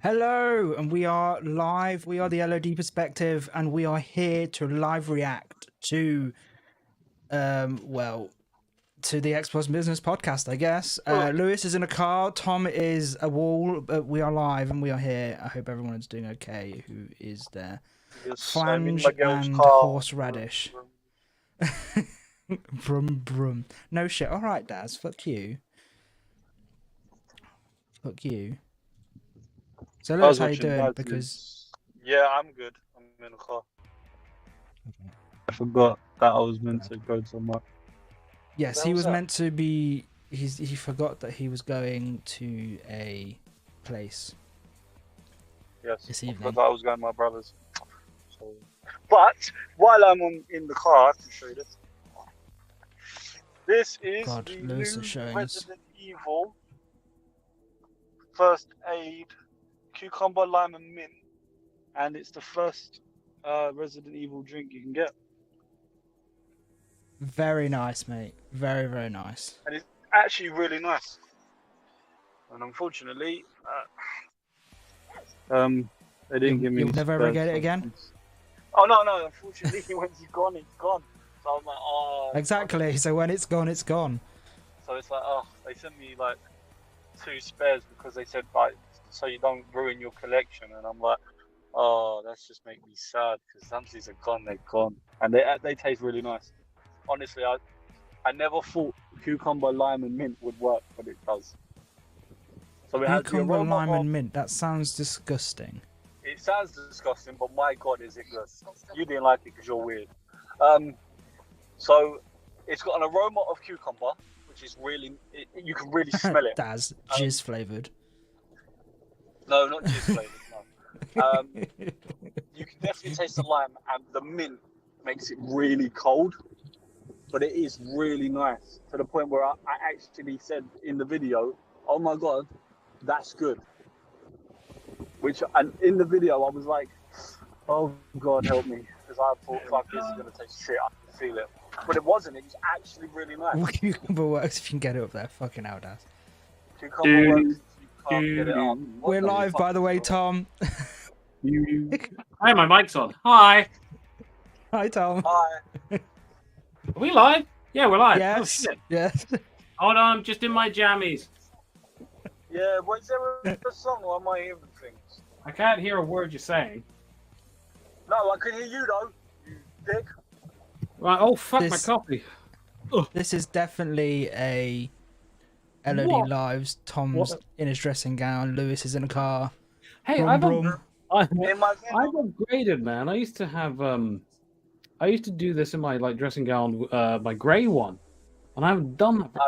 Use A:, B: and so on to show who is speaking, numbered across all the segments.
A: Hello, and we are live. We are the LOD Perspective, and we are here to live react to, to the Xbox Business Podcast, I guess. Lewis is in a car. Tom is a wall, but we are live and we are here. I hope everyone is doing okay. Who is there?
B: Yes, I'm in
A: Flange
B: my girl's
A: and
B: car.
A: horseradish. Brum brum. No shit. All right, Daz. Fuck you. Fuck you. So Lewis, how you doing? Because
B: yeah, I'm good. I'm in the car. I forgot that I was meant to go somewhere.
A: yes, he was meant to be. He forgot that he was going to a place.
B: Yes,
A: this
B: I
A: evening.
B: forgot that I was going to my brother's. So, but while I'm in the car, I can show you this. This is the new Resident Evil First Aid Cucumber, Lime, and Mint, and it's the first Resident Evil drink you can get.
A: Very nice, mate. Very, very nice.
B: And it's actually really nice. And unfortunately, they didn't give me.
A: You'll never ever get it again.
B: Oh no! Unfortunately, when it's gone, it's gone. So I'm like, oh.
A: Exactly. So when it's gone, it's gone.
B: So it's like, oh, they sent me like 2 spares because they said like, so you don't ruin your collection. And I'm like, oh, that's just make me sad because once these are gone, they're gone, and they taste really nice. Honestly, I never thought cucumber, lime, and mint would work, but it does. So it has
A: cucumber, lime, and mint. That sounds disgusting.
B: It sounds disgusting, but my God, is it good? You didn't like it because you're weird. So it's got an aroma of cucumber, which is really, you can really smell it.
A: That's jizz flavored.
B: No, not jizz flavored. No. You can definitely taste the lime, and the mint makes it really cold. But it is really nice to the point where I actually said in the video, "Oh my God, that's good." And in the video, I was like, "Oh God, help me," because I thought, "Fuck, this is gonna taste shit." I can feel it, but it wasn't. It was actually really nice.
A: Cucumber works if you can get it up there. Fucking hell, Daz.
B: Cucumber works if you can't get it up.
A: We're live, by the way, Tom.
C: Hi, my mic's on. Hi.
A: Hi, Tom.
B: Hi.
C: Are we live? Yeah, we're live.
A: Yes.
C: Oh,
A: yes.
C: Hold on, I'm just in my jammies.
B: Yeah, was there a song or am I hearing things?
C: I can't hear a word you're saying.
B: No, I can hear you though, you dick.
C: Right, oh fuck my coffee.
A: This is definitely a LOD Lives. Tom's in his dressing gown. Lewis is in a car.
C: Hey, I've upgraded, man. I used to have I used to do this in my dressing gown, my grey one, and I haven't done that for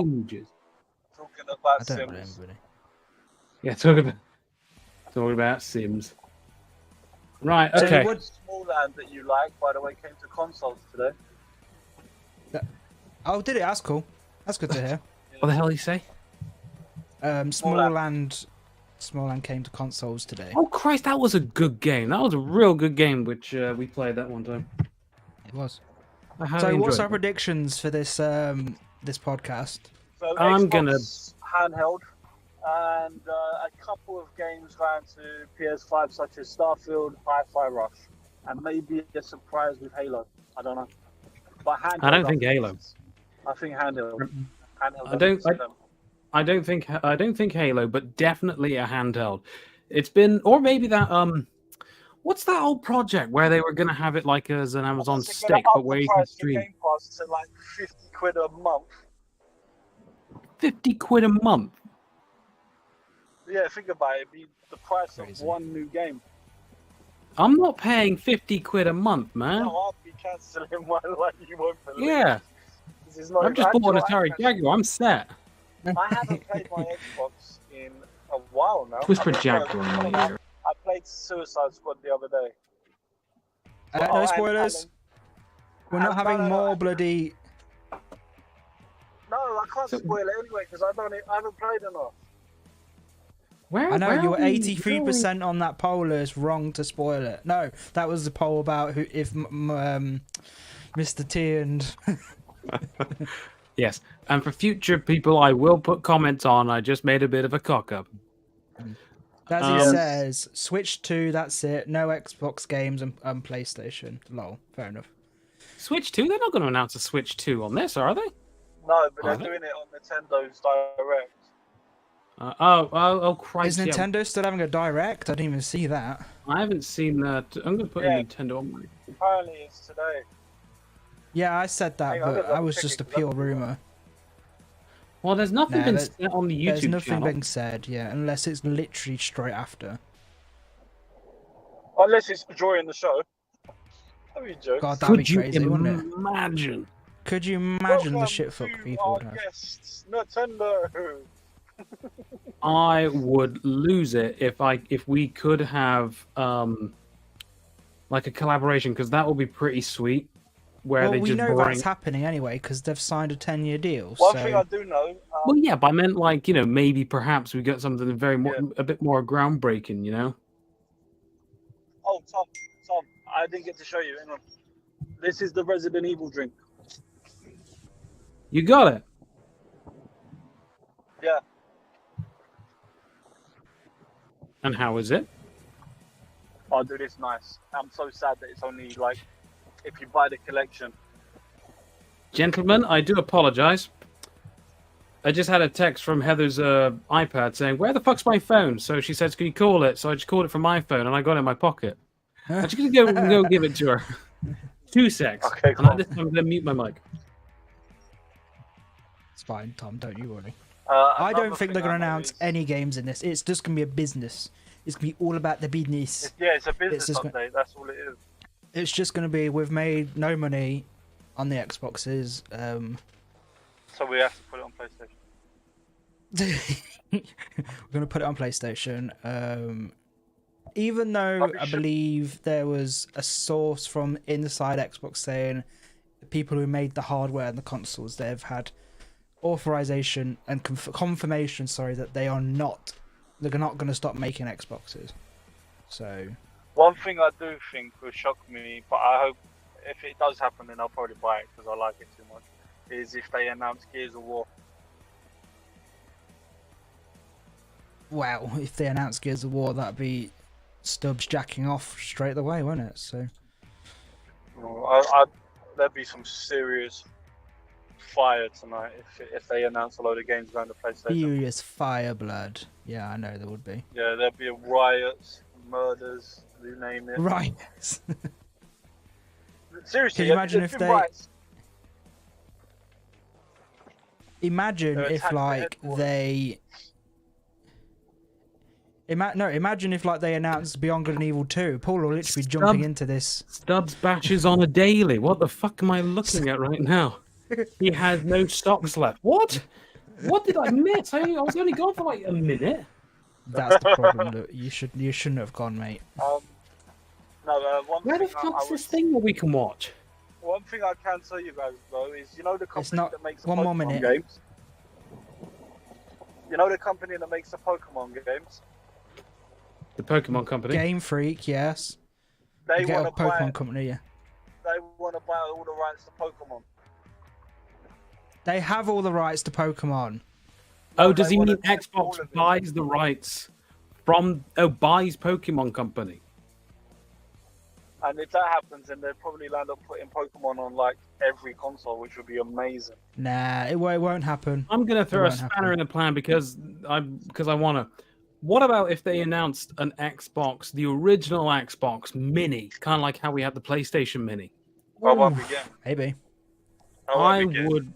C: ages.
B: Talking about
A: I don't know anybody.
C: Yeah, talking about Sims. Right, okay.
B: What small land that you like, by the way, came to consoles today.
A: Oh, did it? That's cool. That's good to hear.
C: What the hell did you say?
A: Small Land came to consoles today.
C: Oh Christ, that was a good game. That was a real good game, which we played that one time.
A: It was.
C: So
A: what's our predictions for this this podcast?
B: So
C: I'm gonna
B: handheld, and a couple of games going to PS5, such as Starfield, Hi-Fi Rush, and maybe a surprise with Halo. I don't know. But handheld,
C: I don't think Halo.
B: I think handheld.
C: I don't think Halo, but definitely a handheld. It's been, or maybe that what's that old project where they were gonna have it like as an Amazon stick, but where you can stream?
B: Game Pass, it's like 50 quid a month.
C: 50 quid a month?
B: Yeah, think about it. It'd be the price of one new game.
C: I'm not paying 50 quid a month, man.
B: No, I'll be cancelling one like you won't believe.
C: Yeah. I've just bought an Atari Jaguar. I'm set.
B: I haven't played my Xbox in a while now.
C: Whisper Jaguar in my ear.
B: I played Suicide Squad the other day.
A: No spoilers. We're not having more bloody.
B: No, I can't spoil it anyway because I haven't played enough.
A: I know you were 83% on that poll. It's wrong to spoil it. No, that was the poll about if Mr. T and.
C: Yes, and for future people, I will put comments on. I just made a bit of a cock up.
A: Dazzy says Switch 2. That's it. No Xbox games and PlayStation. Lol. Fair enough.
C: Switch 2? They're not going to announce a Switch 2 on this, are they?
B: No, but they're doing it on Nintendo's Direct.
C: Christ!
A: Is Nintendo still having a Direct? I didn't even see that.
C: I haven't seen that. I'm going to put in Nintendo on my.
B: Apparently, it's today.
A: Yeah, I said that, but I was just a pure rumor.
C: Well, there's nothing been said on the YouTube
A: There's nothing
C: channel.
A: being said, yeah, unless it's literally straight after.
B: Unless it's during the show. That'd be jokes.
A: God, that'd be crazy, wouldn't it?
C: Imagine.
A: Could you imagine the
B: Welcome
A: shitfuck
B: to
A: people
B: our
A: would have?
B: guests, Nintendo.
C: I would lose it if we could have like a collaboration, because that would be pretty sweet. Where
A: Well,
C: they
A: we
C: just
A: know
C: bring...
A: that's happening anyway because they've signed a 10-year deal.
B: One
A: so...
B: thing I do know.
C: Well, yeah, but I meant like, maybe perhaps we get something a bit more groundbreaking,
B: Oh, Tom, I didn't get to show you. Hang on. This is the Resident Evil drink.
C: You got it.
B: Yeah.
C: And how is it?
B: Oh, dude, it's nice. I'm so sad that it's only like if you buy the collection.
C: Gentlemen, I do apologize. I just had a text from Heather's iPad saying, "Where the fuck's my phone?" So she says, "Can you call it?" So I just called it from my phone, and I got it in my pocket. I'm just gonna go give it to her. 2 secs.
B: Okay, cool.
C: And I'm gonna mute my mic.
A: It's fine, Tom. Don't you worry.
B: I
A: don't think they're going to announce any games in this. It's just going to be a business. It's going to be all about the business.
B: It's a business update. That's all it is.
A: It's just going to be, we've made no money on the Xboxes.
B: So we have to put it on PlayStation.
A: We're going to put it on PlayStation. Even though I believe there was a source from inside Xbox saying the people who made the hardware and the consoles, they've had authorization and confirmation, that they're not going to stop making Xboxes. So
B: one thing I do think will shock me, but I hope if it does happen, then I'll probably buy it because I like it too much, is if they announce Gears of War.
A: Well, if they announce Gears of War, that'd be Stubbs jacking off straight away, won't it? So
B: there'd be some serious fire tonight if they announce a load of games going to PlayStation.
A: Furious fire blood. Yeah, I know there would be.
B: Yeah, there'd be riots, murders, you name it.
A: Riots.
B: Seriously,
A: can you imagine if they?
B: Riots.
A: Imagine if like they. Imagine if like they announced Beyond Good and Evil 2. Paul will literally be jumping into this.
C: Stubbs batches on a daily. What the fuck am I looking at right now? He has no stocks left. What? What did I miss? I was only gone for like a minute.
A: That's the problem. That you shouldn't have gone, mate.
C: Where the fuck's this thing that we can watch?
B: One thing I can tell you guys though is, the company that makes the
A: one more
B: Pokemon
A: minute.
B: games. You know the company that makes the Pokemon games.
C: The Pokemon company.
A: Game Freak, yes.
B: They want to buy
A: Pokemon company, yeah.
B: They want to buy all the rights to Pokemon.
A: They have all the rights to Pokemon.
C: Oh, does he mean Xbox buys the rights from buys Pokemon company?
B: And if that happens, then they'll probably land up putting Pokemon on like every console, which would be amazing.
A: Nah, it won't happen.
C: I'm gonna throw a spanner in the plan because I wanna. What about if they announced an Xbox, the original Xbox Mini, kind of like how we had the PlayStation Mini?
A: Maybe.
C: I would.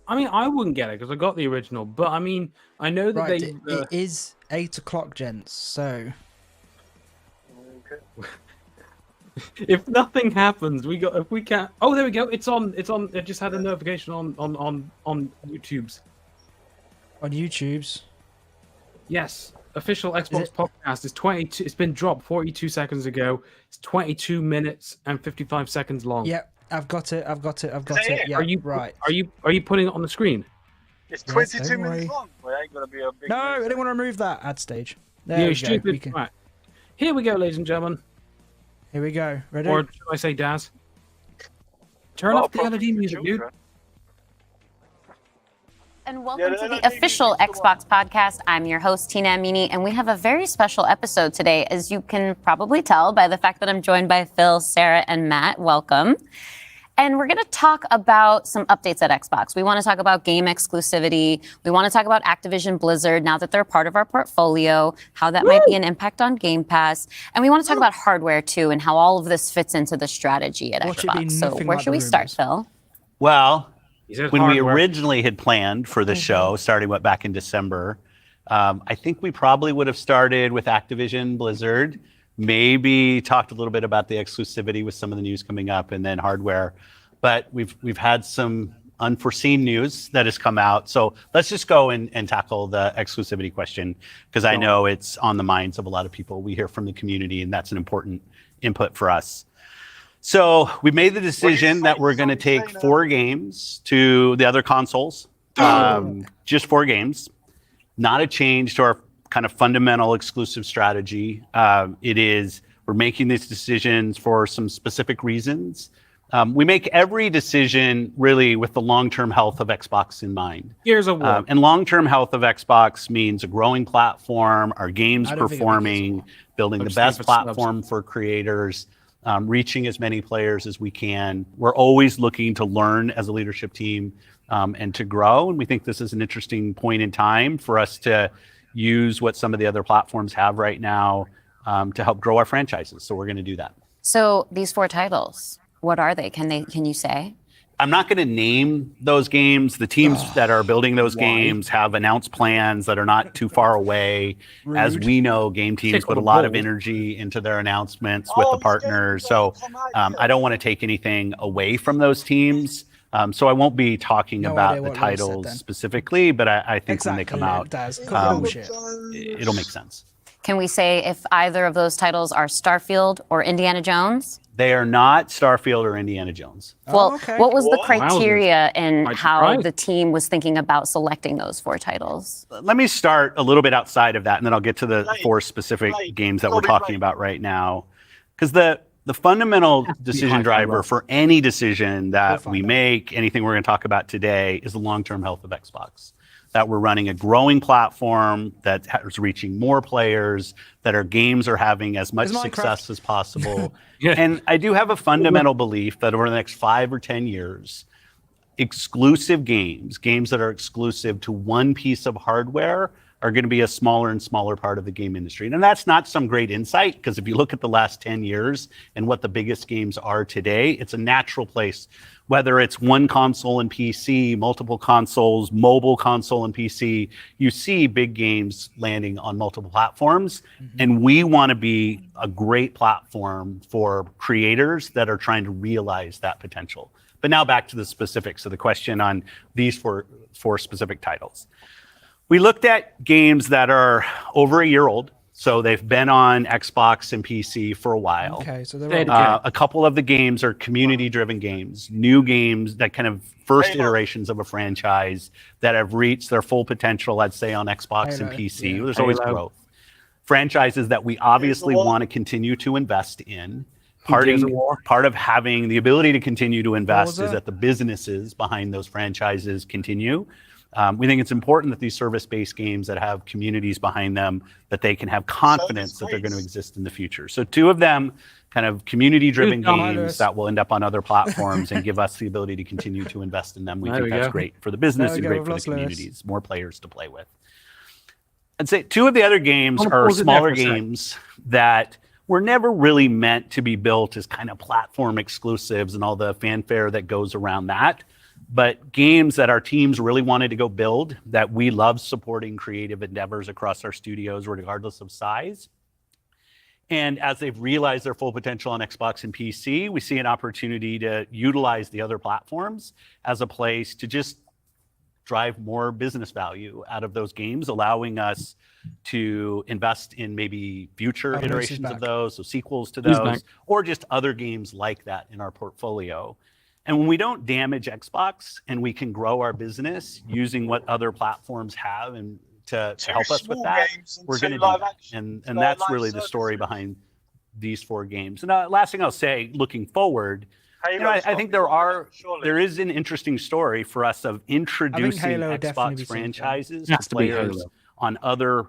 C: I mean, I wouldn't get it because I got the original, but I mean, I know that
A: it is 8 o'clock, gents. So,
B: Okay.
C: if nothing happens, if we can't. Oh, there we go. It's on. It just had a notification on YouTube's.
A: On YouTube's.
C: Yes. Official Xbox podcast is 22. It's been dropped 42 seconds ago. It's 22 minutes and 55 seconds long.
A: Yep, I've got it. Yeah,
C: are you
A: right?
C: Are you putting it on the screen?
B: It's 22 minutes long. Well, ain't gonna be a big.
A: No, I didn't want to remove that ad stage. There
C: You
A: we
C: stupid.
A: go.
C: Right. Here we go, ladies and gentlemen.
A: Here we go. Ready?
C: Or should I say, Daz? Turn off the LOD music, dude.
D: And welcome to the official Xbox podcast. I'm your host, Tina Amini, and we have a very special episode today, as you can probably tell by the fact that I'm joined by Phil, Sarah, and Matt. Welcome. And we're going to talk about some updates at Xbox. We want to talk about game exclusivity. We want to talk about Activision Blizzard now that they're part of our portfolio, how that might be an impact on Game Pass. And we want to talk about hardware, too, and how all of this fits into the strategy at Xbox. So where should we start, Phil?
E: Well, when we
C: hardware.
E: originally had planned for the show, starting back in December, I think we probably would have started with Activision Blizzard, maybe talked a little bit about the exclusivity with some of the news coming up, and then hardware. But we've had some unforeseen news that has come out. So let's just go and tackle the exclusivity question, because I know it's on the minds of a lot of people. We hear from the community, and that's an important input for us. So we made the decision that we're going to take 4 games to the other consoles, just 4 games, not a change to our kind of fundamental exclusive strategy. We're making these decisions for some specific reasons. We make every decision really with the long-term health of Xbox in mind.
C: Here's a word.
E: And long-term health of Xbox means a growing platform, our games performing, building the best platform for creators, reaching as many players as we can. We're always looking to learn as a leadership team and to grow. And we think this is an interesting point in time for us to use what some of the other platforms have right now to help grow our franchises. So we're going to do that.
D: So these 4 titles, what are they? Can you say?
E: I'm not going to name those games. The teams that are building those games have announced plans that are not too far away.
A: Rude.
E: As we know, game teams put a lot of energy into their announcements with the partners. So I don't want to take anything away from those teams. So I won't be talking about the titles specifically, but I think when they come out, it'll make sense.
D: Can we say if either of those titles are Starfield or Indiana Jones?
E: They are not Starfield or Indiana Jones.
D: Well, what was the criteria and
C: Quite
D: how
C: surprised.
D: the team was thinking about selecting those 4 titles?
E: Let me start a little bit outside of that, and then I'll get to the 4 specific games that we're talking about right now. Because the fundamental decision driver for any decision that we make, anything we're going to talk about today, is the long-term health of Xbox. That we're running a growing platform that is reaching more players, that our games are having as much success as possible. And I do have a fundamental belief that over the next 5 or 10 years, exclusive games that are exclusive to one piece of hardware, are going to be a smaller and smaller part of the game industry. And that's not some great insight, because if you look at the last 10 years and what the biggest games are today, it's a natural place. Whether it's one console and PC, multiple consoles, mobile console and PC, you see big games landing on multiple platforms. And we want to be a great platform for creators that are trying to realize that potential. But now back to the specifics of the question on these four specific titles. We looked at games that are over a year old. So they've been on Xbox and PC for a while.
A: Okay, so
E: A couple of the games are community-driven games, new games that kind of first iterations of a franchise that have reached their full potential, I'd say, on Xbox and PC. There's always growth. Franchises that we obviously want to continue to invest in. Part of having the ability to continue to invest is that the businesses behind those franchises continue. We think it's important that these service-based games that have communities behind them, that they can have confidence that they're going to exist in the future. So 2 of them, kind of community-driven games that will end up on other platforms and give us the ability to continue to invest in them. We think that's great for the business and great for the communities, more players to play with. I'd say 2 of the other games are smaller games that were never really meant to be built as kind of platform exclusives and all the fanfare that goes around that. But games that our teams really wanted to go build, that we love supporting creative endeavors across our studios, regardless of size. And as they've realized their full potential on Xbox and PC, we see an opportunity to utilize the other platforms as a place to just drive more business value out of those games, allowing us to invest in maybe future iterations of those, so sequels to those, or just other games like that in our portfolio. And when we don't damage Xbox and we can grow our business using what other platforms have and to help us with that, we're going to do that. And that's really the story behind these 4 games. And last thing I'll say, looking forward, I think there is an interesting story for us of introducing
A: Halo would definitely be
E: Xbox
A: something.
E: franchises
C: Has
E: to
C: to be
E: players
C: Halo.
E: on other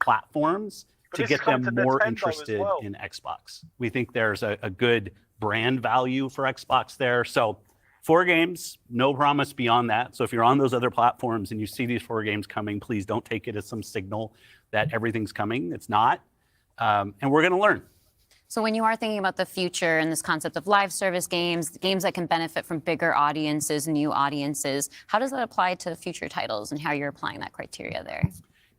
E: platforms
B: But
E: to
B: this
E: get
B: is coming
E: them
B: to
E: more
B: Nintendo as
E: interested
B: well.
E: in Xbox. We think there's a good brand value for Xbox there. So 4 games, no promise beyond that. So if you're on those other platforms and you see these 4 games coming, please don't take it as some signal that everything's coming. It's not. And we're going to learn.
D: So when you are thinking about the future and this concept of live service games, games that can benefit from bigger audiences, new audiences, how does that apply to future titles and how you're applying that criteria there?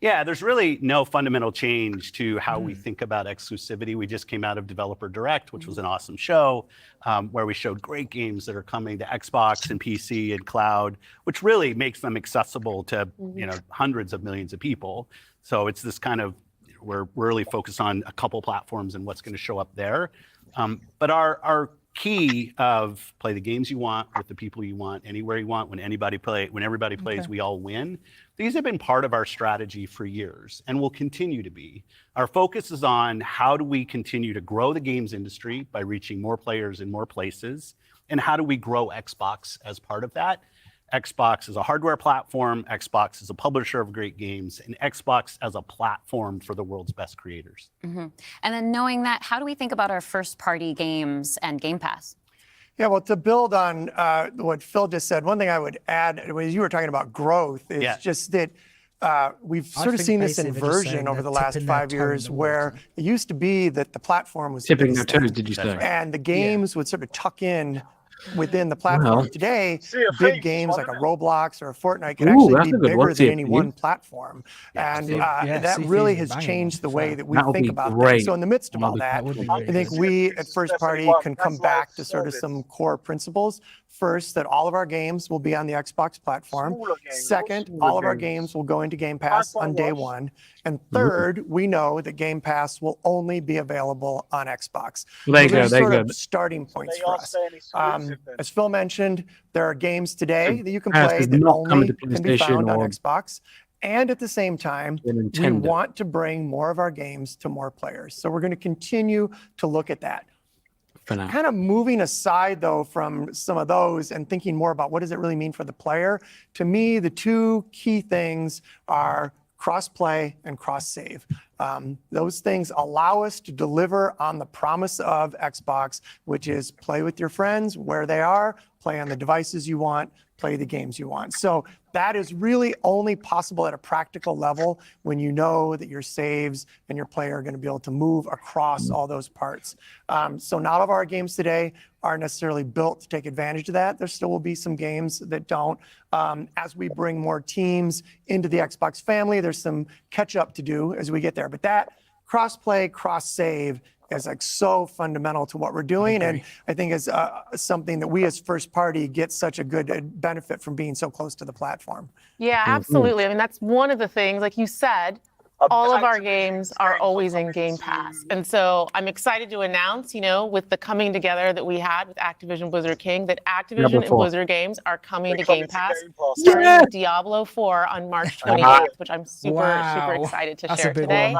E: Yeah, there's really no fundamental change to how we think about exclusivity. We just came out of Developer Direct, which was an awesome show where we showed great games that are coming to Xbox and PC and cloud, which really makes them accessible to hundreds of millions of people. So it's this kind of, we're really focused on a couple platforms and what's going to show up there. But our key of play the games you want with the people you want, anywhere you want, when everybody plays, we all win. These have been part of our strategy for years and will continue to be. Our focus is on how do we continue to grow the games industry by reaching more players in more places, and how do we grow Xbox as part of that. Xbox is a hardware platform, Xbox is a publisher of great games, and Xbox as a platform for the world's best creators.
D: And then knowing that, how do we think about our first-party games and Game Pass?
F: Yeah, well, to build on what Phil just said, one thing I would add, as you were talking about growth, is just that we've sort of seen this inversion over the last 5 years where it used to be that the platform was
C: Tipping their toes, did you say?
F: and the games would sort of tuck in within the platform. Today, big games like a Roblox or a Fortnite can actually be bigger than any one platform. And that really has changed the way that we think about things. So in the midst of all that, I think we at First Party can come back to sort of some core principles. First, that all of our games will be on the Xbox platform. Second, all of our games will go into Game Pass on day one. And third, we know that Game Pass will only be available on Xbox. Those are sort of starting points for us. As Phil mentioned, there are games today that you can play that only can be found on Xbox. And at the same time, we want to bring more of our games to more players. So we're going to continue to look at that. Kind of moving aside, though, from some of those and thinking more about what does it really mean for the player, to me, the 2 key things are cross-play and cross-save. Those things allow us to deliver on the promise of Xbox, which is play with your friends where they are, play on the devices you want, play the games you want. So that is really only possible at a practical level when you know that your saves and your player are going to be able to move across all those parts. So not all of our games today are necessarily built to take advantage of that. There still will be some games that don't. As we bring more teams into the Xbox family, there's some catch up to do as we get there. But that cross-play, cross-save is like so fundamental to what we're doing, and I think is something that we as First Party get such a good benefit from being so close to the platform.
G: Yeah, absolutely. I mean, that's one of the things, like you said, all of our games are always in Game Pass. And so I'm excited to announce, with the coming together that we had with Activision Blizzard King, that Activision and Blizzard games are coming to Game Pass, starting with Diablo 4 on March 28th, which I'm super excited to share today.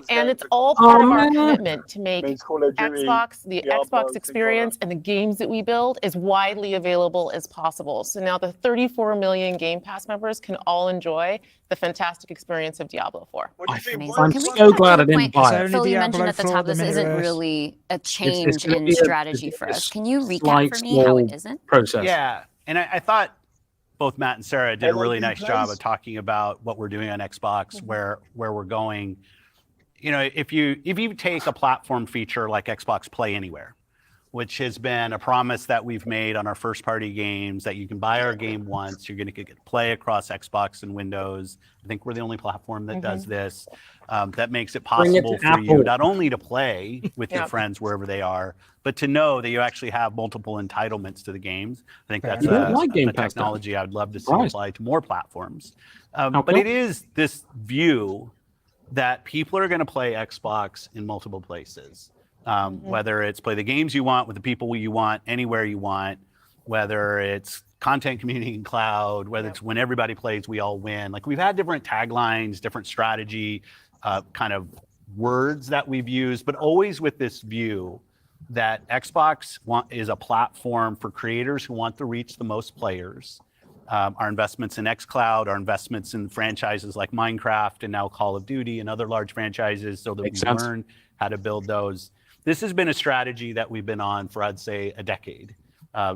G: And it's all part of our commitment to make Xbox, the Xbox experience and the games that we build as widely available as possible. So now the 34 million Game Pass members can all enjoy the fantastic experience of Diablo 4.
C: I'm so glad I didn't buy it.
D: Phil, you mentioned at the top this isn't really a change in strategy for us. Can you recap for me how it isn't?
C: Process.
E: Yeah, and I thought both Matt and Sarah did a really nice job of talking about what we're doing on Xbox, where we're going. If you take a platform feature like Xbox Play Anywhere, which has been a promise that we've made on our first-party games, that you can buy our game once, you're going to get play across Xbox and Windows. I think we're the only platform that does this. That makes it possible for you not only to play with your friends wherever they are, but to know that you actually have multiple entitlements to the games. I think that's a technology I would love to see applied to more platforms. But it is this view that people are going to play Xbox in multiple places. Whether it's play the games you want with the people you want, anywhere you want, whether it's content, community, and cloud, whether it's when everybody plays, we all win. Like we've had different taglines, different strategy kind of words that we've used, but always with this view that Xbox is a platform for creators who want to reach the most players. Our investments in xCloud, our investments in franchises like Minecraft and now Call of Duty and other large franchises so that we learn how to build those. This has been a strategy that we've been on for, I'd say, a decade.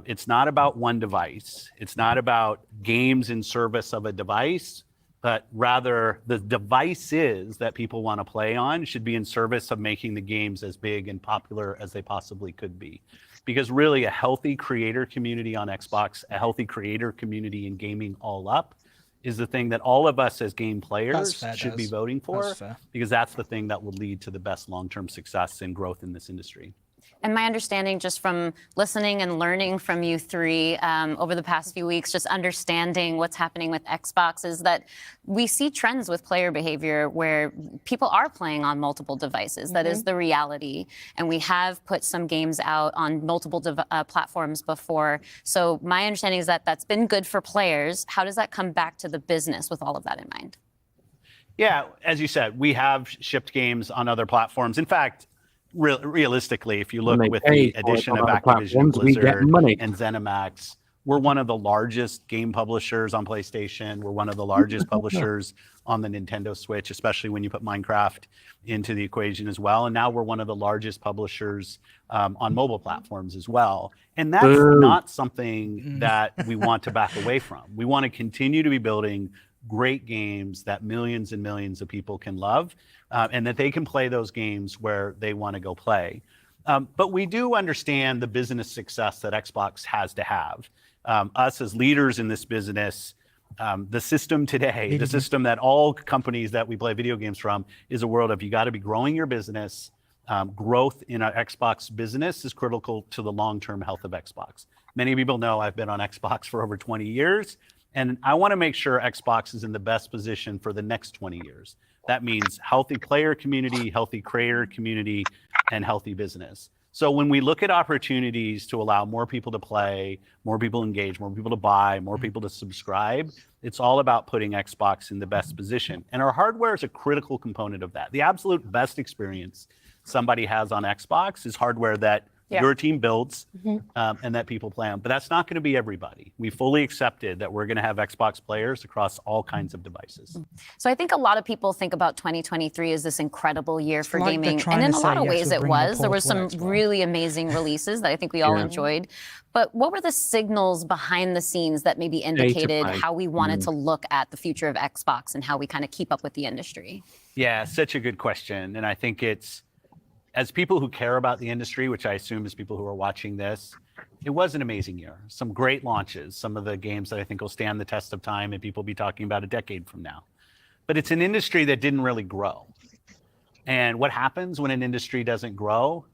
E: It's not about one device. It's not about games in service of a device, but rather the devices that people want to play on should be in service of making the games as big and popular as they possibly could be. Because really a healthy creator community on Xbox, a healthy creator community in gaming all up is the thing that all of us as game players should be voting for, because that's the thing that will lead to the best long-term success and growth in this industry.
D: And my understanding, just from listening and learning from you three over the past few weeks, just understanding what's happening with Xbox, is that we see trends with player behavior where people are playing on multiple devices. That is the reality. And we have put some games out on multiple platforms before. So my understanding is that that's been good for players. How does that come back to the business with all of that in mind?
E: Yeah, as you said, we have shipped games on other platforms. In fact, realistically, if you look with the addition of Activision Blizzard and ZeniMax, we're one of the largest game publishers on PlayStation. We're one of the largest publishers on the Nintendo Switch, especially when you put Minecraft into the equation as well. And now we're one of the largest publishers on mobile platforms as well. And that's not something that we want to back away from. We want to continue to be building great games that millions and millions of people can love, and that they can play those games where they want to go play. But we do understand the business success that Xbox has to have. Us as leaders in this business, the system today, the system that all companies that we play video games from, is a world of you got to be growing your business. Growth in our Xbox business is critical to the long-term health of Xbox. Many people know I've been on Xbox for over 20 years. And I want to make sure Xbox is in the best position for the next 20 years. That means healthy player community, healthy creator community, and healthy business. So when we look at opportunities to allow more people to play, more people engage, more people to buy, more people to subscribe, it's all about putting Xbox in the best position. And our hardware is a critical component of that. The absolute best experience somebody has on Xbox is hardware that your team builds and that people play on. But that's not going to be everybody. We fully accepted that we're going to have Xbox players across all kinds of devices.
D: So I think a lot of people think about 2023 as this incredible year for gaming. And in a lot of ways it was. There were some really amazing releases that I think we all enjoyed. But what were the signals behind the scenes that maybe indicated how we wanted to look at the future of Xbox and how we kind of keep up with the industry?
E: Yeah, such a good question. And I think it's, as people who care about the industry, which I assume is people who are watching this, it was an amazing year. Some great launches, some of the games that I think will stand the test of time and people will be talking about a decade from now. But it's an industry that didn't really grow. And what happens when an industry doesn't grow?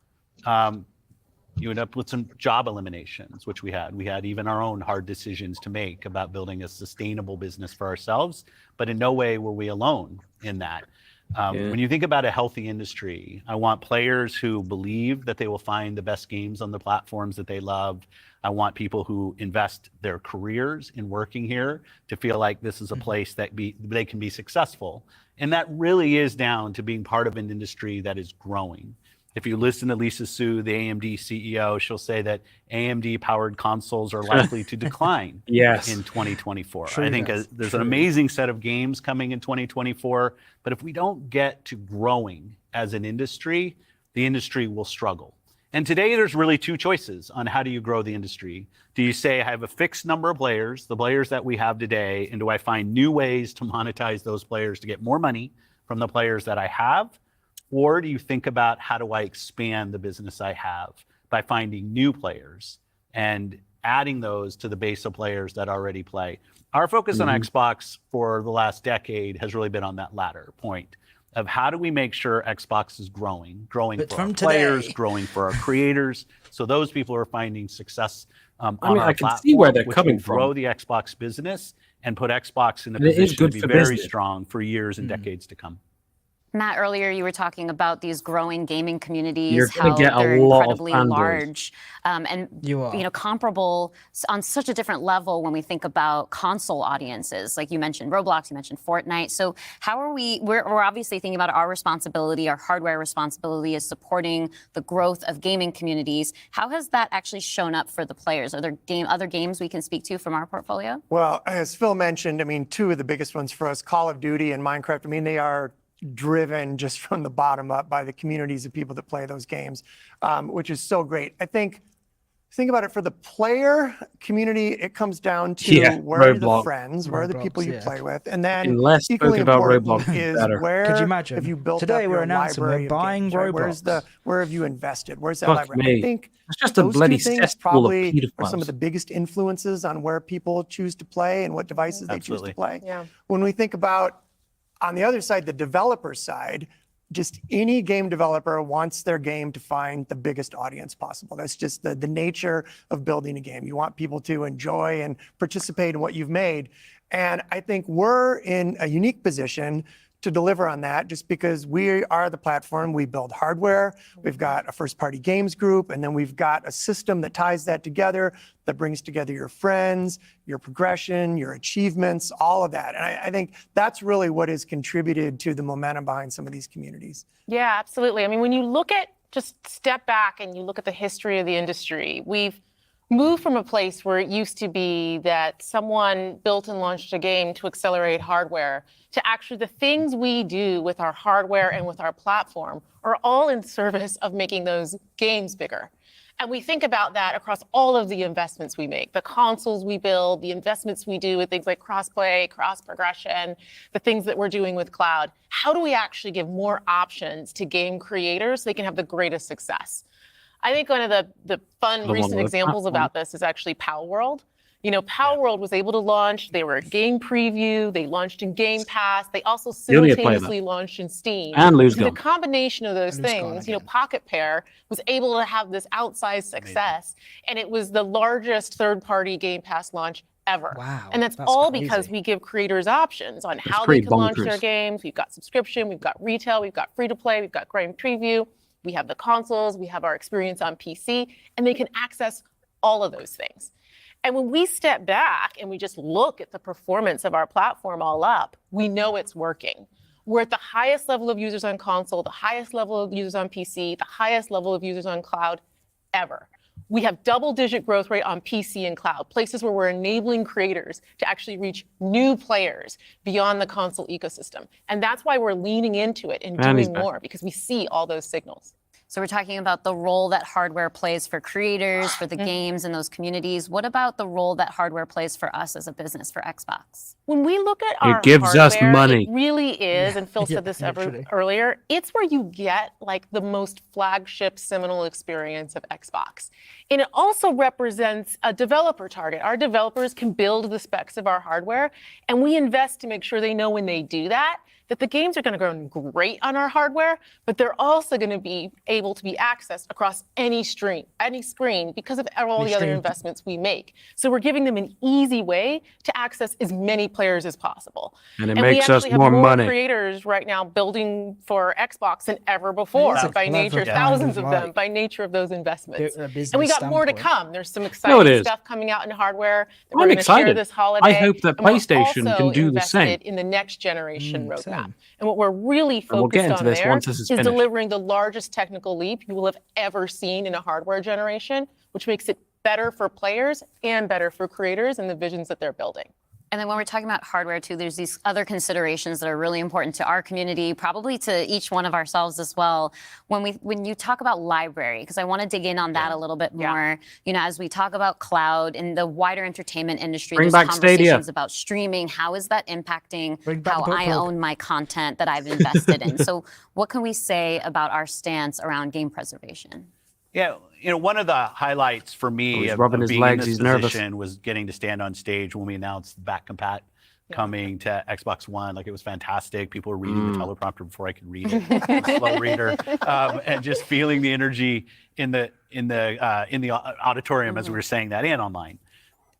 E: You end up with some job eliminations, which we had. We had even our own hard decisions to make about building a sustainable business for ourselves, but in no way were we alone in that. When you think about a healthy industry, I want players who believe that they will find the best games on the platforms that they love. I want people who invest their careers in working here to feel like this is a place that they can be successful. And that really is down to being part of an industry that is growing. If you listen to Lisa Su, the AMD CEO, she'll say that AMD-powered consoles are likely to decline in 2024. I think there's an amazing set of games coming in 2024, but if we don't get to growing as an industry, the industry will struggle. And today there's really two choices on how do you grow the industry. Do you say, I have a fixed number of players, the players that we have today, and do I find new ways to monetize those players to get more money from the players that I have? Or do you think about how do I expand the business I have by finding new players and adding those to the base of players that already play? Our focus on Xbox for the last decade has really been on that latter point of how do we make sure Xbox is growing for our players, growing for our creators, so those people are finding success on our platform,
C: can see where they're coming from.
E: Grow the Xbox business and put Xbox in a position to be very strong for years and decades to come.
D: Matt, earlier you were talking about these growing gaming communities,
C: You're
D: how
C: gonna get a
D: they're
C: lot of
D: incredibly
C: fanboys.
D: large, and comparable on such a different level when we think about console audiences. Like you mentioned Roblox, you mentioned Fortnite. So how are we're obviously thinking about our responsibility, our hardware responsibility is supporting the growth of gaming communities. How has that actually shown up for the players? Are there other games we can speak to from our portfolio?
F: Well, as Phil mentioned, I mean, two of the biggest ones for us, Call of Duty and Minecraft, I mean, they are driven just from the bottom up by the communities of people that play those games, which is so great. I think about it for the player community, it comes down to where are the friends, where are the people you play with, and then equally important is where
A: Could you imagine?
F: have you built
A: Today
F: up
A: we're
F: your
A: announcing
F: library
A: we're buying
F: of games,
A: Roblox.
F: right? Where have you invested? Where's that
C: Fuck
F: library?
C: me.
F: I think
C: It's just a
F: those
C: bloody
F: two things
C: cesspool of
F: probably are
C: pedophiles.
F: some of the biggest influences on where people choose to play and what devices they choose to play.
G: Yeah.
F: When we think about on the other side, the developer side, just any game developer wants their game to find the biggest audience possible. That's just the nature of building a game. You want people to enjoy and participate in what you've made. And I think we're in a unique position to deliver on that just because we are the platform. We build hardware, we've got a first-party games group, and then we've got a system that ties that together, that brings together your friends, your progression, your achievements, all of that. And I think that's really what has contributed to the momentum behind some of these communities.
G: Yeah, absolutely. I mean, when you look at, just step back and you look at the history of the industry, we've moved from a place where it used to be that someone built and launched a game to accelerate hardware to actually the things we do with our hardware and with our platform are all in service of making those games bigger. And we think about that across all of the investments we make, the consoles we build, the investments we do with things like cross-play, cross-progression, the things that we're doing with cloud. How do we actually give more options to game creators so they can have the greatest success? I think one of the fun recent examples about this is actually Power World. You know, Power World was able to launch, they were a game preview, they launched in Game Pass, they also simultaneously launched in Steam.
C: And
G: the combination of those things, you know, Pocket Pair was able to have this outsized success, and it was the largest third-party Game Pass launch ever.
A: Wow.
G: And that's all because we give creators options on how they can launch their games. We've got subscription, we've got retail, we've got free-to-play, we've got game preview, we have the consoles, we have our experience on PC, and they can access all of those things. And when we step back and we just look at the performance of our platform all up, we know it's working. We're at the highest level of users on console, the highest level of users on PC, the highest level of users on cloud ever. We have double-digit growth rate on PC and cloud, places where we're enabling creators to actually reach new players beyond the console ecosystem. And that's why we're leaning into it and doing more, because we see all those signals.
D: So we're talking about the role that hardware plays for creators, for the games and those communities. What about the role that hardware plays for us as a business, for Xbox?
G: When we look at our
C: gives
G: hardware,
C: us money.
G: It really is, and Phil said this earlier, it's where you get like the most flagship seminal experience of Xbox. And it also represents a developer target. Our developers can build the specs of our hardware, and we invest to make sure they know when they do that the games are going to run great on our hardware, but they're also going to be able to be accessed across any screen because of all the other investments we make. So we're giving them an easy way to access as many players as possible.
C: And it makes us more money.
G: We actually have more creators right now building for Xbox than ever before by nature, thousands of them by nature of those investments. And we got more to come. There's some exciting stuff coming out in hardware that we're going to share this holiday.
C: I hope that PlayStation can do the same.
G: In the next generation roadmap. And what we're really focused on there is
C: finished.
G: delivering the largest technical leap you will have ever seen in a hardware generation, which makes it better for players and better for creators and the visions that they're building.
D: And then when we're talking about hardware too, there's these other considerations that are really important to our community, probably to each one of ourselves as well. When you talk about library, because I want to dig in on that a little bit more. You know, as we talk about cloud and the wider entertainment industry, there's conversations about streaming. How is that impacting how I own my content that I've invested in? So what can we say about our stance around game preservation?
E: Yeah, you know, one of the highlights for me of being in this position was getting to stand on stage when we announced back compat coming to Xbox One. Like, it was fantastic. People were reading the teleprompter before I could read it. Slow reader, and just feeling the energy in the auditorium as we were saying that and online.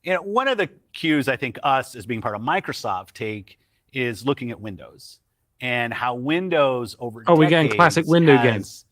E: You know, one of the cues I think us as being part of Microsoft take is looking at Windows. and how Windows over
C: we're getting classic window games.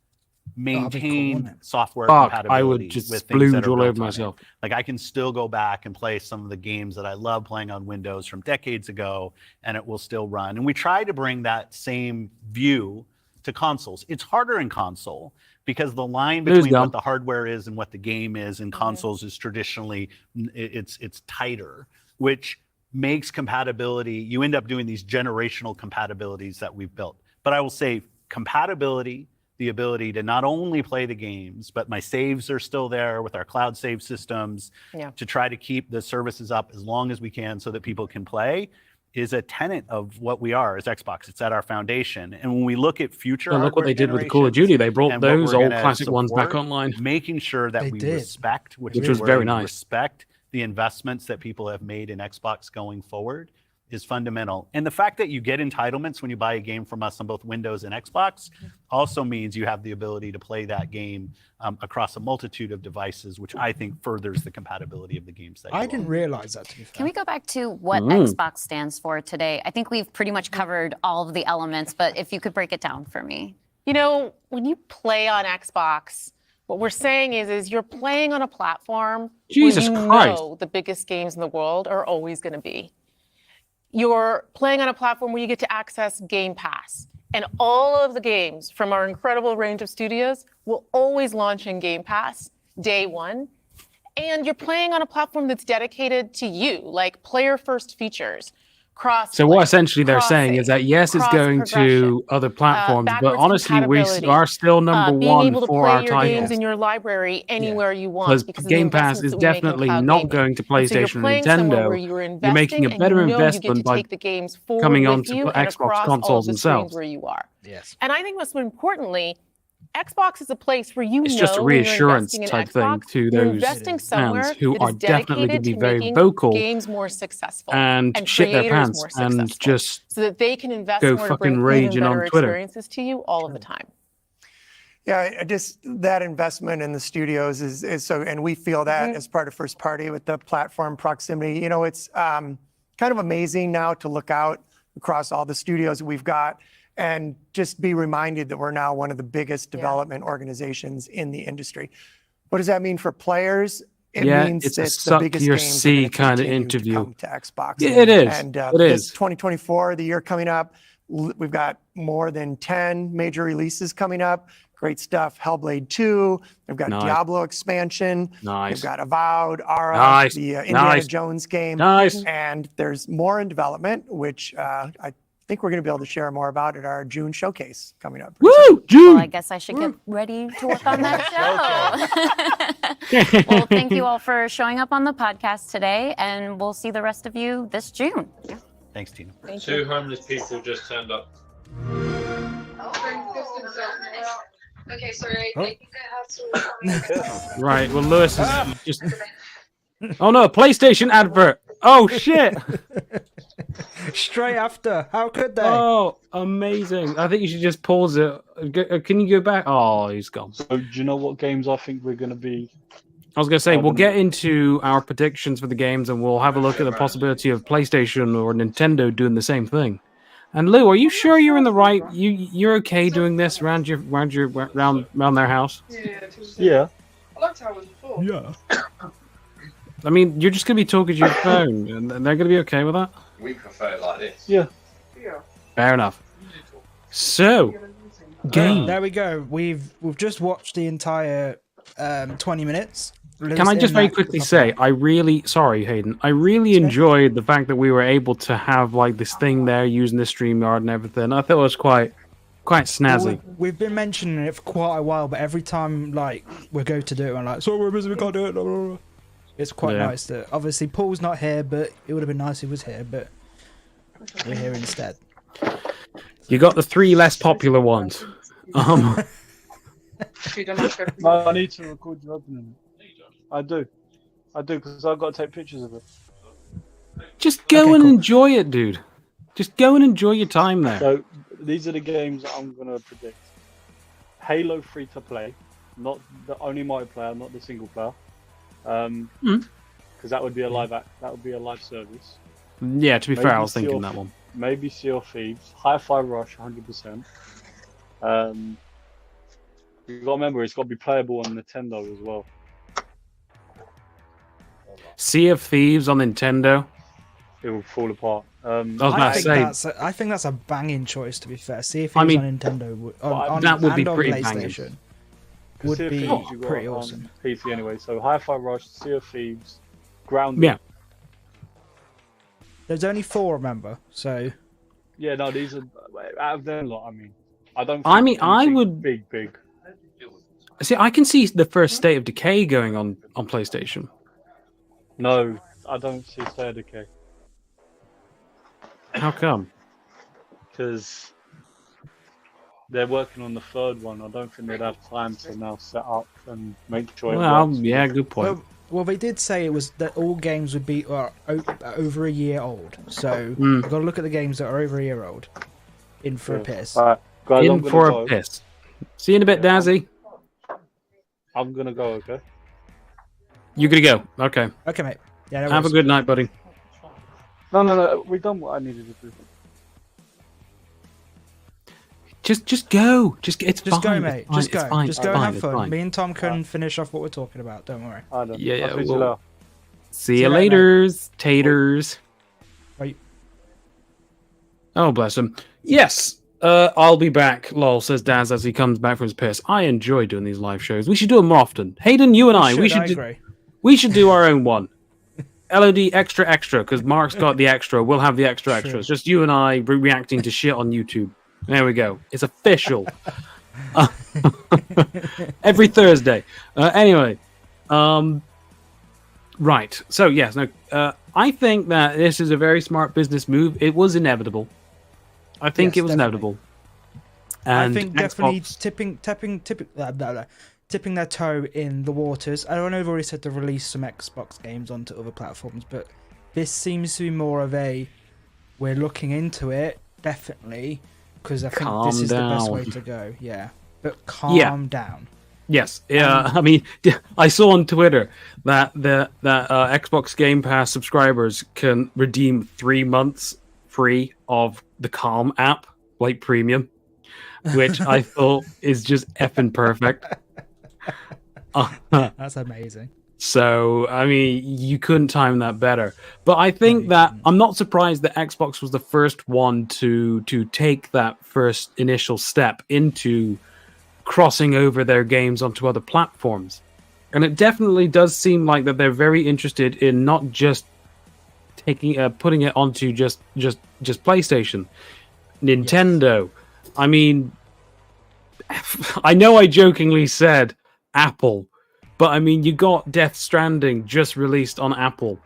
E: Maintain software
C: compatibility.
E: compatibility
C: I would just
E: with things that
C: splooge
E: are
C: all
E: built
C: over
E: on
C: myself.
E: it. Like I can still go back and play some of the games that I love playing on Windows from decades ago, and it will still run. And we try to bring that same view to consoles. It's harder in console because the line between what the hardware is and what the game is in consoles is traditionally it's tighter, which makes compatibility. You end up doing these generational compatibilities that we've built. But I will say compatibility, the ability to not only play the games, but my saves are still there with our cloud save systems to try to keep the services up as long as we can so that people can play, is a tenet of what we are as Xbox. It's at our foundation. And when we look at future
C: look what they did with Call of Duty. They brought those old classic ones back online.
E: Making sure that we respect, which
C: was very nice.
E: Respect the investments that people have made in Xbox going forward is fundamental. And the fact that you get entitlements when you buy a game from us on both Windows and Xbox also means you have the ability to play that game across a multitude of devices, which I think furthers the compatibility of the games that
A: I didn't realize that, to be fair.
D: Can we go back to what Xbox stands for today? I think we've pretty much covered all of the elements, but if you could break it down for me.
G: You know, when you play on Xbox, what we're saying is you're playing on a platform where you know the biggest games in the world are always going to be. You're playing on a platform where you get to access Game Pass. And all of the games from our incredible range of studios will always launch in Game Pass day one. And you're playing on a platform that's dedicated to you, like player-first features.
C: So what essentially they're saying is that yes, it's going to other platforms, but honestly, we are still number one for our titles. Being able to play your games in
G: your library anywhere you want.
C: Because Game Pass is definitely not going to PlayStation and Nintendo. You're making a better investment by coming onto Xbox consoles themselves.
G: Where you are.
A: Yes.
G: And I think most importantly, Xbox is a place where
C: it's just a reassurance type thing to those fans who are definitely going to be very vocal
G: games more successful
C: and shit their pants and just
G: so that they can invest
C: go
G: more
C: fucking raging on Twitter.
G: Experiences to you all of the time.
F: Yeah, just that investment in the studios is so, and we feel that as part of first party with the platform proximity. You know, it's kind of amazing now to look out across all the studios we've got and just be reminded that we're now one of the biggest development organizations in the industry. What does that mean for players? It means
C: it's
F: that
C: a suck
F: the biggest
C: your
F: games
C: C kind of interview.
F: To come to Xbox.
C: Yeah, it is.
F: And
C: it is.
F: 2024, the year coming up, we've got more than 10 major releases coming up. Great stuff. Hellblade 2. We've got Diablo expansion. We've got Avowed, Ara, the Indiana Jones game. And there's more in development, which I think we're going to be able to share more about at our June showcase coming up.
C: Woo! June!
D: Well, I guess I should get ready to work on that show. Well, thank you all for showing up on the podcast today, and we'll see the rest of you this June. Yeah.
E: Thanks, Tina.
H: Two homeless people just turned up.
I: Okay, sorry. I think I have to.
C: Right, well, Lewis is just... Oh no, PlayStation advert! Oh shit!
A: Straight after. How could they?
C: Oh, amazing. I think you should just pause it. Can you go back? Oh, he's gone.
B: So do you know what games I think we're going to be...
C: I was going to say, we'll get into our predictions for the games and we'll have a look at the possibility of PlayStation or Nintendo doing the same thing. And Lou, are you sure you're in the right... You're okay doing this around their house?
B: Yeah.
I: I liked how it was before.
A: Yeah.
C: I mean, you're just going to be talking to your phone, and they're going to be okay with that?
H: We prefer it like this.
B: Yeah.
C: Fair enough. So, game.
A: There we go. We've just watched the entire 20 minutes.
C: Can I just very quickly say, sorry, Hayden, I really enjoyed the fact that we were able to have like this thing there using the StreamYard and everything. I thought it was quite snazzy.
A: Well, we've been mentioning it for quite a while, but every time like we go to do it, I'm like, sorry, we're busy, we can't do it. Blah, blah, blah. It's quite nice that obviously Paul's not here, but it would have been nice if he was here, but we're here instead.
C: You got the 3 less popular ones.
B: No, I need to record you opening it. I do, because I've got to take pictures of it.
C: Just go and enjoy it, dude. Just go and enjoy your time there.
B: So these are the games that I'm going to predict. Halo free to play, not the only multiplayer, not the single player. Because that would be a live service.
C: Yeah, to be fair, I was thinking that one.
B: maybe Sea of Thieves, Hi-Fi Rush, 100%. You got to remember, it's got to be playable on Nintendo as well.
C: Sea of Thieves on Nintendo.
B: It will fall apart.
A: I think that's a banging choice. To be fair, Sea of Thieves on Nintendo
C: that would be pretty
A: PlayStation would be pretty awesome.
B: PC anyway. So Hi-Fi Rush, Sea of Thieves, Grounded.
C: Yeah.
A: There's only 4, remember? So.
B: Yeah, no, these are out of them lot. I mean, I don't.
C: I would
B: big.
C: See, I can see the first State of Decay going on PlayStation.
B: No, I don't see State of Decay.
C: How come?
B: Because they're working on the 3rd one. I don't think they'd have time to now set up and make sure.
C: Yeah, good point.
A: Well, they did say it was that all games would be over a year old. So you've got to look at the games that are over a year old. In for a piss.
B: All right, guys,
C: in for a piss. See you in a bit, Dazzy.
B: I'm gonna go. Okay.
C: You're gonna go. Okay.
A: Okay, mate. Yeah.
C: Have a good night, buddy.
B: No. We've done what I needed to do.
C: Just go. It's
A: just
C: fine.
A: go, mate. Just go.
C: Fine.
A: Just go and have fun. Me and Tom can finish off what we're talking about. Don't worry.
C: Yeah. See you later, taters.
A: Right.
C: Oh, bless him. Yes. I'll be back, lol, says Daz as he comes back from his piss. I enjoy doing these live shows. We should do them more often. Hayden, you and we should do our own one. LOD extra, because Mark's got the extra. We'll have the extra. It's just you and I reacting to shit on YouTube. There we go. It's official. Every Thursday. Anyway. Right. So, yes. No. I think that this is a very smart business move. It was inevitable. I think it was inevitable. And
A: I think definitely tipping their toe in the waters. I don't know if I've already said to release some Xbox games onto other platforms, but this seems to be more of a we're looking into it, definitely, because I think this is the best way to go. Yeah. But calm down.
C: Yes, yeah. I mean, I saw on Twitter that Xbox Game Pass subscribers can redeem 3 months free of the Calm app, like premium, which I thought is just effing perfect.
A: That's amazing.
C: So, I mean, you couldn't time that better. But I think that I'm not surprised that Xbox was the first one to take that first initial step into crossing over their games onto other platforms. And it definitely does seem like that they're very interested in not just putting it onto just PlayStation. Nintendo. Yes. I mean, I know I jokingly said Apple, but I mean, you got Death Stranding just released on Apple.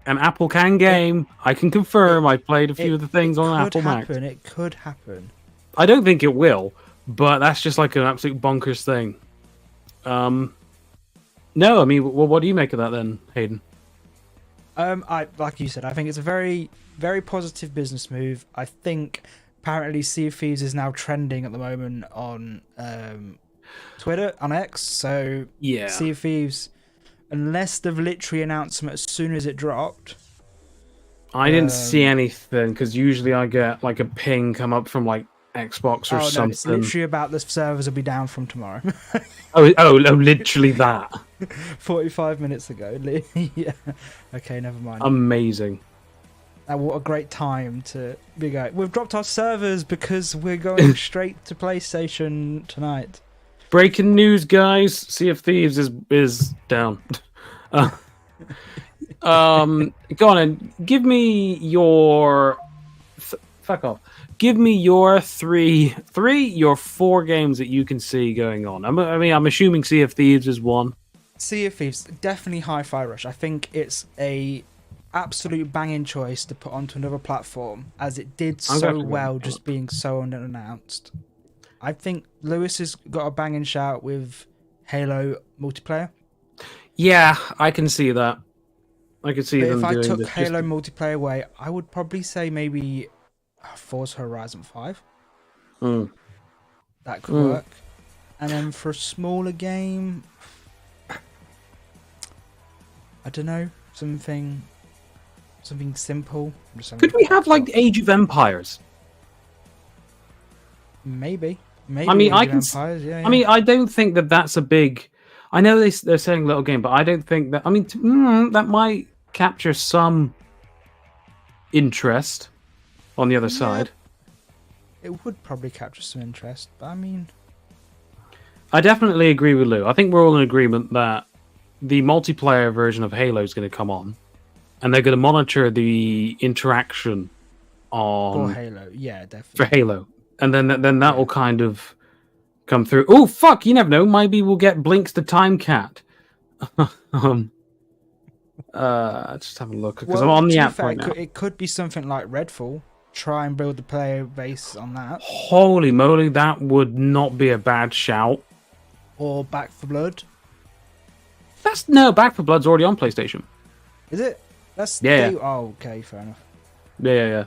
C: And Apple can game. I can confirm I played a few of the things on Apple Mac.
A: It could happen.
C: I don't think it will, but that's just like an absolute bonkers thing. No, I mean, well, what do you make of that then, Hayden?
A: Like you said, I think it's a very, very positive business move. I think apparently Sea of Thieves is now trending at the moment on Twitter, on X. So
C: yeah,
A: Sea of Thieves, unless they've literally announced them as soon as it dropped.
C: I didn't see anything because usually I get like a ping come up from like Xbox or something.
A: It's literally about the servers will be down from tomorrow.
C: oh, literally that.
A: 45 minutes ago. Yeah. Okay, never mind.
C: Amazing.
A: What a great time to be going. We've dropped our servers because we're going straight to PlayStation tonight.
C: Breaking news, guys. Sea of Thieves is down. Go on and give me your... Fuck off. Give me your your 4 games that you can see going on. I mean, I'm assuming Sea of Thieves is one.
A: Sea of Thieves, definitely Hi-Fi Rush. I think it's a absolute banging choice to put onto another platform, as it did so well just being so unannounced. I think Lewis has got a banging shout with Halo multiplayer.
C: Yeah, I can see that. I can see them doing this.
A: If I took Halo multiplayer away, I would probably say maybe Forza Horizon 5. That could work. And then for a smaller game, I don't know, something Something simple.
C: Could we have like Age of Empires?
A: Maybe.
C: I mean, I can.
A: Empires, yeah.
C: I mean, I don't think that that's a big. I know they're saying little game, but I don't think that. I mean, that might capture some interest on the other side.
A: It would probably capture some interest, but I mean,
C: I definitely agree with Lou. I think we're all in agreement that the multiplayer version of Halo is going to come on, and they're going to monitor the interaction on
A: for Halo. Yeah, definitely.
C: For Halo. And then that will kind of come through. Oh, fuck, you never know. Maybe we'll get Blinks the Time Cat. Just have a look, because I'm on the app right now.
A: It could be something like Redfall. Try and build the player base on that.
C: Holy moly, that would not be a bad shout.
A: Or Back 4 Blood.
C: No, Back 4 Blood's already on PlayStation.
A: Is it? That's
C: yeah.
A: Oh, okay, fair enough.
C: Yeah.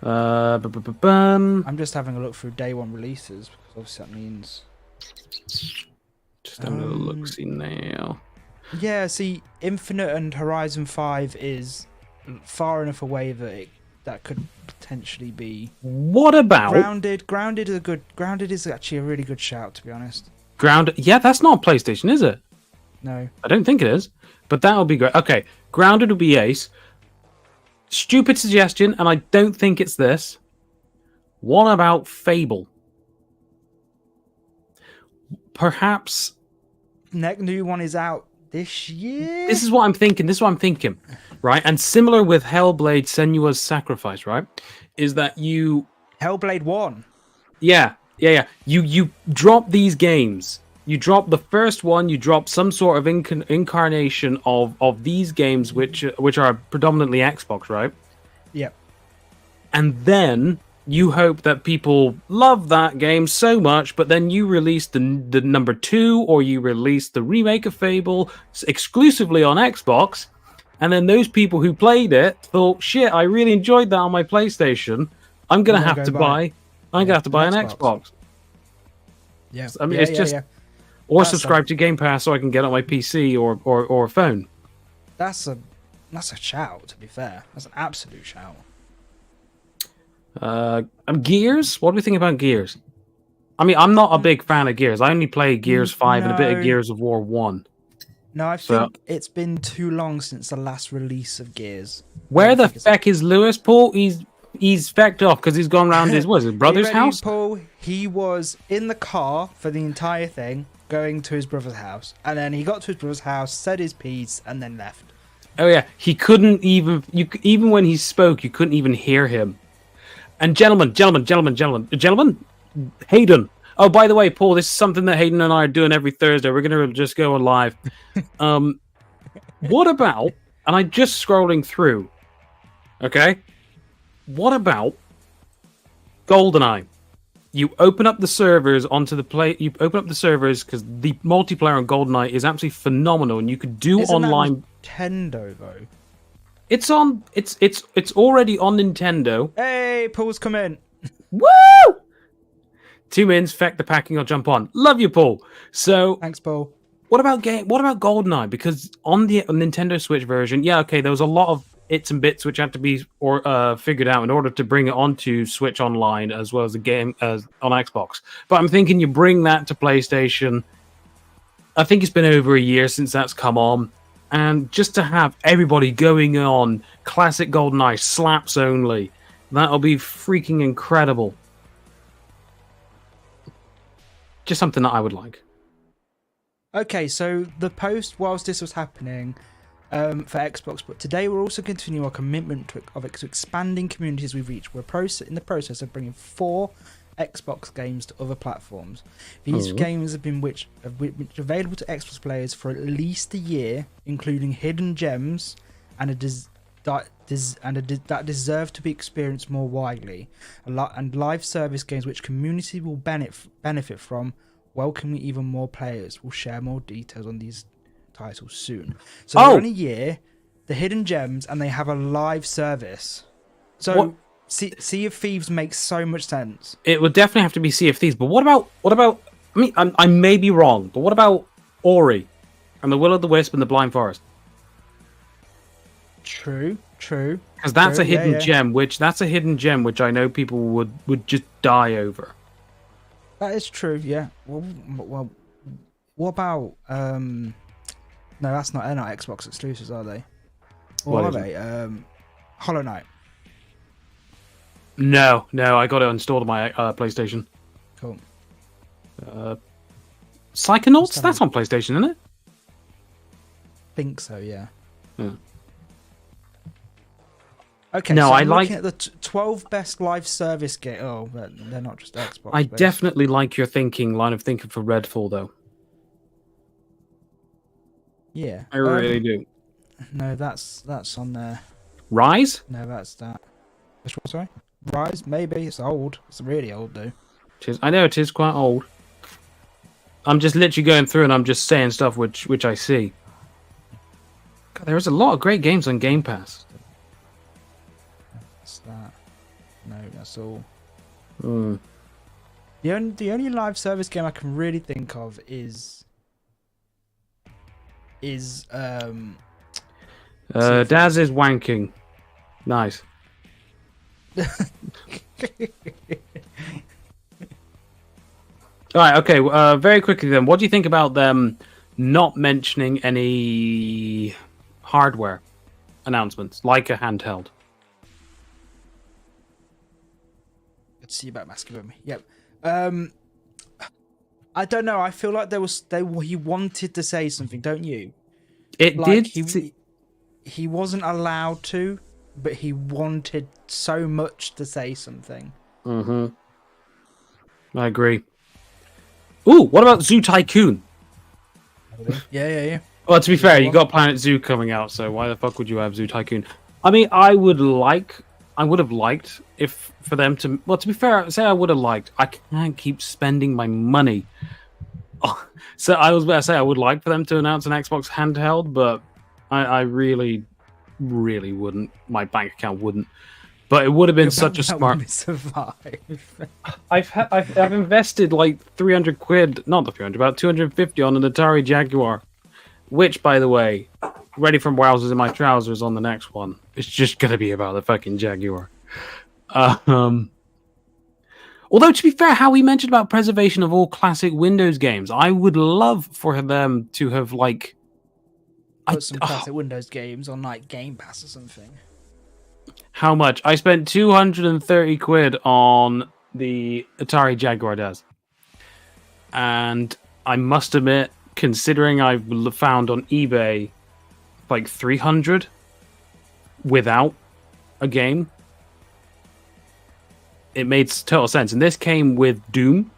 A: I'm just having a look through day one releases, because obviously that means.
C: Just having a look, see now.
A: Yeah, see, Infinite and Horizon 5 is far enough away that could potentially be.
C: What about
A: Grounded? Grounded is actually a really good shout, to be honest.
C: Grounded? Yeah, that's not PlayStation, is it?
A: No,
C: I don't think it is. But that would be great. Okay, Grounded would be ace. Stupid suggestion, and I don't think it's this. What about Fable? Perhaps.
A: Next new one is out this year.
C: This is what I'm thinking. Right? And similar with Hellblade Senua's Sacrifice, right? Is that you...
A: Hellblade 1.
C: Yeah. You drop these games. You drop the first one, you drop some sort of incarnation of these games, which are predominantly Xbox, right?
A: Yep.
C: And then you hope that people love that game so much, but then you release the number 2, or you release the remake of Fable exclusively on Xbox, and then those people who played it thought, shit, I really enjoyed that on my PlayStation. I'm gonna have to buy an Xbox.
A: Yeah.
C: I mean, it's just. Yeah. Or subscribe to Game Pass so I can get it on my PC or phone.
A: That's a shout, to be fair. That's an absolute shout.
C: Gears? What do we think about Gears? I mean, I'm not a big fan of Gears. I only play Gears 5 and a bit of Gears of War 1.
A: No, I think it's been too long since the last release of Gears.
C: Where the feck is Lewis, Paul? He's fecked off because he's gone around his brother's house?
A: Paul, he was in the car for the entire thing, going to his brother's house, and then he got to his brother's house, said his piece, and then left.
C: Oh yeah, he couldn't even. Even when he spoke, you couldn't even hear him. And gentlemen, Hayden. Oh, by the way, Paul, this is something that Hayden and I are doing every Thursday. We're gonna just go live. What about? And I'm just scrolling through. Okay, what about GoldenEye? You open up the servers You open up the servers because the multiplayer on GoldenEye is absolutely phenomenal, and you could do online.
A: Nintendo though.
C: It's on. It's already on Nintendo.
A: Hey, Paul's come in.
C: Woo! 2 minutes. Feck the packing. I'll jump on. Love you, Paul. So
A: thanks, Paul.
C: What about GoldenEye? Because on the Nintendo Switch version, yeah, okay, there was a lot of its and bits which had to be figured out in order to bring it onto Switch Online as well as the game on Xbox. But I'm thinking you bring that to PlayStation. I think it's been over a year since that's come on, and just to have everybody going on classic GoldenEye slaps only, that'll be freaking incredible. Just something that I would like.
A: Okay, so the post whilst this was happening. For Xbox, but today we're also continuing our commitment to expanding communities we reach. We're in the process of bringing 4 Xbox games to other platforms. These games have been available to Xbox players for at least a year, including hidden gems that deserve to be experienced more widely, and live service games which community will benefit from, welcoming even more players. We'll share more details on these titles soon. So they're in a year, the hidden gems, and they have a live service. So Sea of Thieves makes so much sense.
C: It would definitely have to be Sea of Thieves. But what about? I mean, I may be wrong, but what about Ori and the Will of the Wisp and the Blind Forest?
A: True. True.
C: Because that's
A: True,
C: a hidden
A: yeah.
C: gem, which I know people would just die over.
A: That is true. Yeah. Well, what about No, that's not. They're not Xbox exclusives, are they? Or are they? Hollow Knight.
C: No, I got it installed on my PlayStation.
A: Cool.
C: Psychonauts? That's on PlayStation, isn't it?
A: Think so. Yeah.
C: Yeah.
A: Okay.
C: No,
A: so
C: I
A: I'm
C: like
A: looking at the 12 best live service game. Oh, they're not just Xbox.
C: I
A: based.
C: definitely like your line of thinking for Redfall, though.
A: Yeah.
C: I really do.
A: No, that's on there.
C: Rise?
A: No, that's that. Which one? Sorry. Rise? Maybe it's old. It's really old, though.
C: I know it is quite old. I'm just literally going through and I'm just saying stuff which I see. God, there's a lot of great games on Game Pass.
A: That's that. No, that's all.
C: Mm.
A: The only live service game I can really think of is
C: Daz is wanking. Nice. All right, okay. Very quickly then, what do you think about them not mentioning any hardware announcements, like a handheld?
A: Good to see you back, Masculine. Yep. I don't know. I feel like he wanted to say something, don't you?
C: It
A: like
C: did.
A: He wasn't allowed to, but he wanted so much to say something.
C: Mm-hmm. I agree. Ooh, what about Zoo Tycoon?
A: Yeah.
C: Well, to be fair, you got Planet Zoo coming out, so why the fuck would you have Zoo Tycoon? I mean, I would have liked if for them to. Well, to be fair, say I would have liked. I can't keep spending my money. Oh, so I was about to say I would like for them to announce an Xbox handheld, but I really, really wouldn't. My bank account wouldn't. But it would have been such a smart.
A: Survive.
C: I've invested like 300 quid, not the 300, about 250 on an Atari Jaguar, which, by the way, ready from wowzers in my trousers on the next one. It's just gonna be about the fucking Jaguar. Although to be fair, how we mentioned about preservation of all classic Windows games, I would love for them to have like
A: put some classic Windows games on like Game Pass or something.
C: How much? I spent 230 quid on the Atari Jaguar Daz. And I must admit, considering I've found on eBay like 300 without a game, it made total sense. And this came with Doom.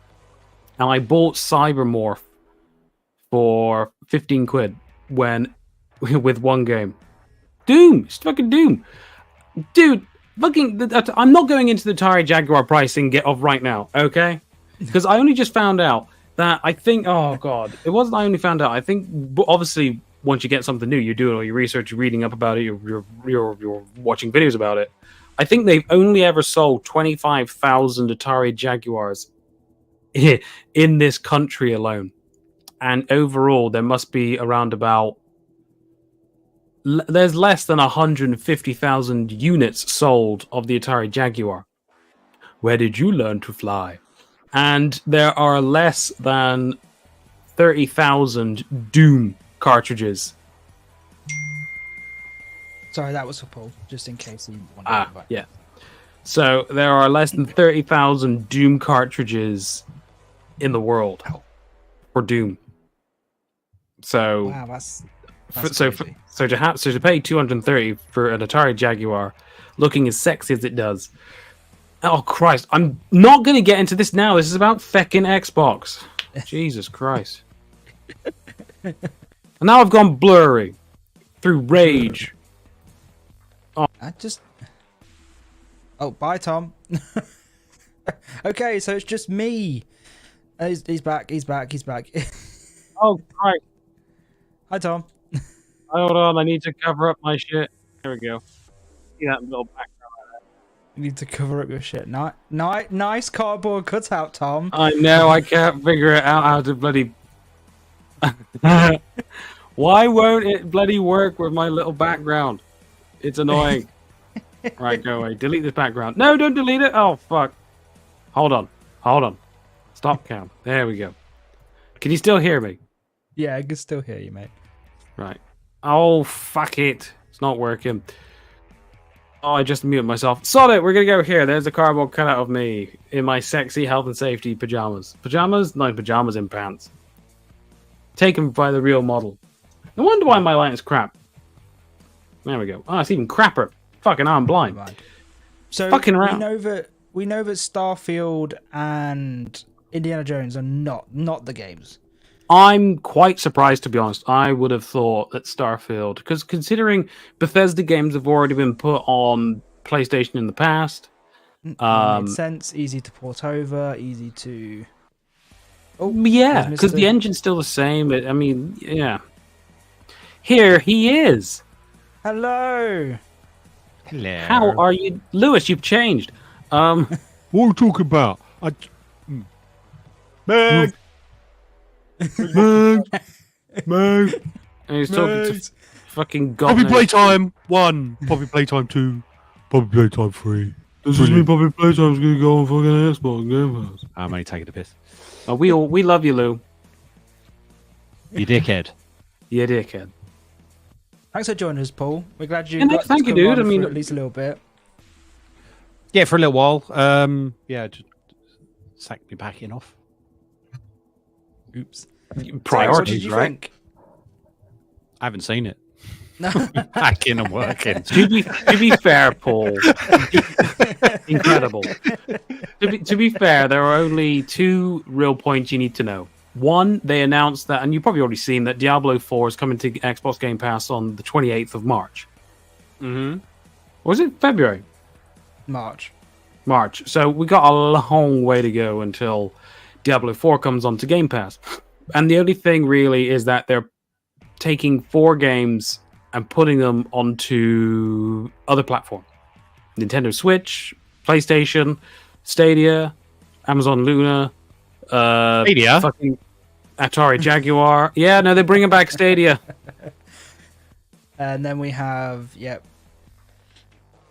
C: And I bought Cybermorph for 15 quid with one game. Doom! It's fucking Doom! Dude, I'm not going into the Atari Jaguar pricing of right now, okay? Because I only just found out that I think, oh god, it wasn't I only found out. I think, obviously, once you get something new, you're doing all your research, you're reading up about it, you're watching videos about it. I think they've only ever sold 25,000 Atari Jaguars in this country alone. And overall, there must be around about there's less than 150,000 units sold of the Atari Jaguar. Where did you learn to fly? And there are less than 30,000 Doom cartridges.
A: Sorry, that was for Paul, just in case he wanted to
C: yeah. So there are less than 30,000 Doom cartridges in the world for Doom. So
A: wow, that's
C: to pay 230 for an Atari Jaguar, looking as sexy as it does. Oh Christ! I'm not going to get into this now. This is about feckin' Xbox. Jesus Christ! And now I've gone blurry through rage.
A: Oh, bye, Tom. Okay, so it's just me. He's back.
C: Oh Christ!
A: Hi, Tom.
C: Hold on, I need to cover up my shit. There we go. See that little background right there.
A: You need to cover up your shit. Nice cardboard cutout, Tom.
C: I know, I can't figure it out how to bloody... Why won't it bloody work with my little background? It's annoying. Right, go away. Delete this background. No, don't delete it. Oh, fuck. Hold on. Stop cam. There we go. Can you still hear me?
A: Yeah, I can still hear you, mate.
C: Right. Oh, fuck it. It's not working. Oh, I just muted myself. Sod it. We're going to go here. There's a cardboard cutout of me in my sexy health and safety pajamas. Pajamas? No, pajamas in pants. Taken by the real model. No wonder why my light is crap. There we go. Oh, it's even crapper. Fucking I'm blind.
A: So
C: fucking around.
A: We know that Starfield and Indiana Jones are not the games.
C: I'm quite surprised, to be honest. I would have thought that Starfield, because considering Bethesda games have already been put on PlayStation in the past,
A: Makes sense. Easy to port over. Easy to.
C: Oh yeah, because the engine's still the same. I mean, yeah. Here he is.
A: Hello.
J: Hello.
C: How are you, Lewis? You've changed.
J: What are you talking about? Meg. Meg.
C: And he's talking to fucking God.
J: Poppy Playtime 1, Poppy Playtime 2, Poppy Playtime 3. Does this mean Poppy Playtime's gonna go on fucking Xbox Game Pass? I'm only taking a piss.
C: Oh, we love you, Lou.
J: You dickhead.
C: You dickhead.
A: Thanks for joining us, Paul. We're glad you.
C: Thank you, dude. I mean,
A: at least a little bit.
J: Yeah, for a little while. Yeah, just sacked me back in off.
A: Oops.
C: Priorities,
A: so
C: right?
A: Think?
J: I haven't seen it.
A: No.
J: Back in and working.
C: To be fair, Paul. Incredible. To be fair, there are only two real points you need to know. One, they announced that, and you've probably already seen that Diablo 4 is coming to Xbox Game Pass on the 28th of March.
J: Mm-hmm.
C: Or is it February?
A: March.
C: So we got a long way to go until Diablo 4 comes onto Game Pass. And the only thing really is that they're taking 4 games and putting them onto other platforms. Nintendo Switch, PlayStation, Stadia, Amazon Luna,
J: Stadia?
C: fucking Atari Jaguar. Yeah, no, they're bringing back Stadia.
A: And then we have,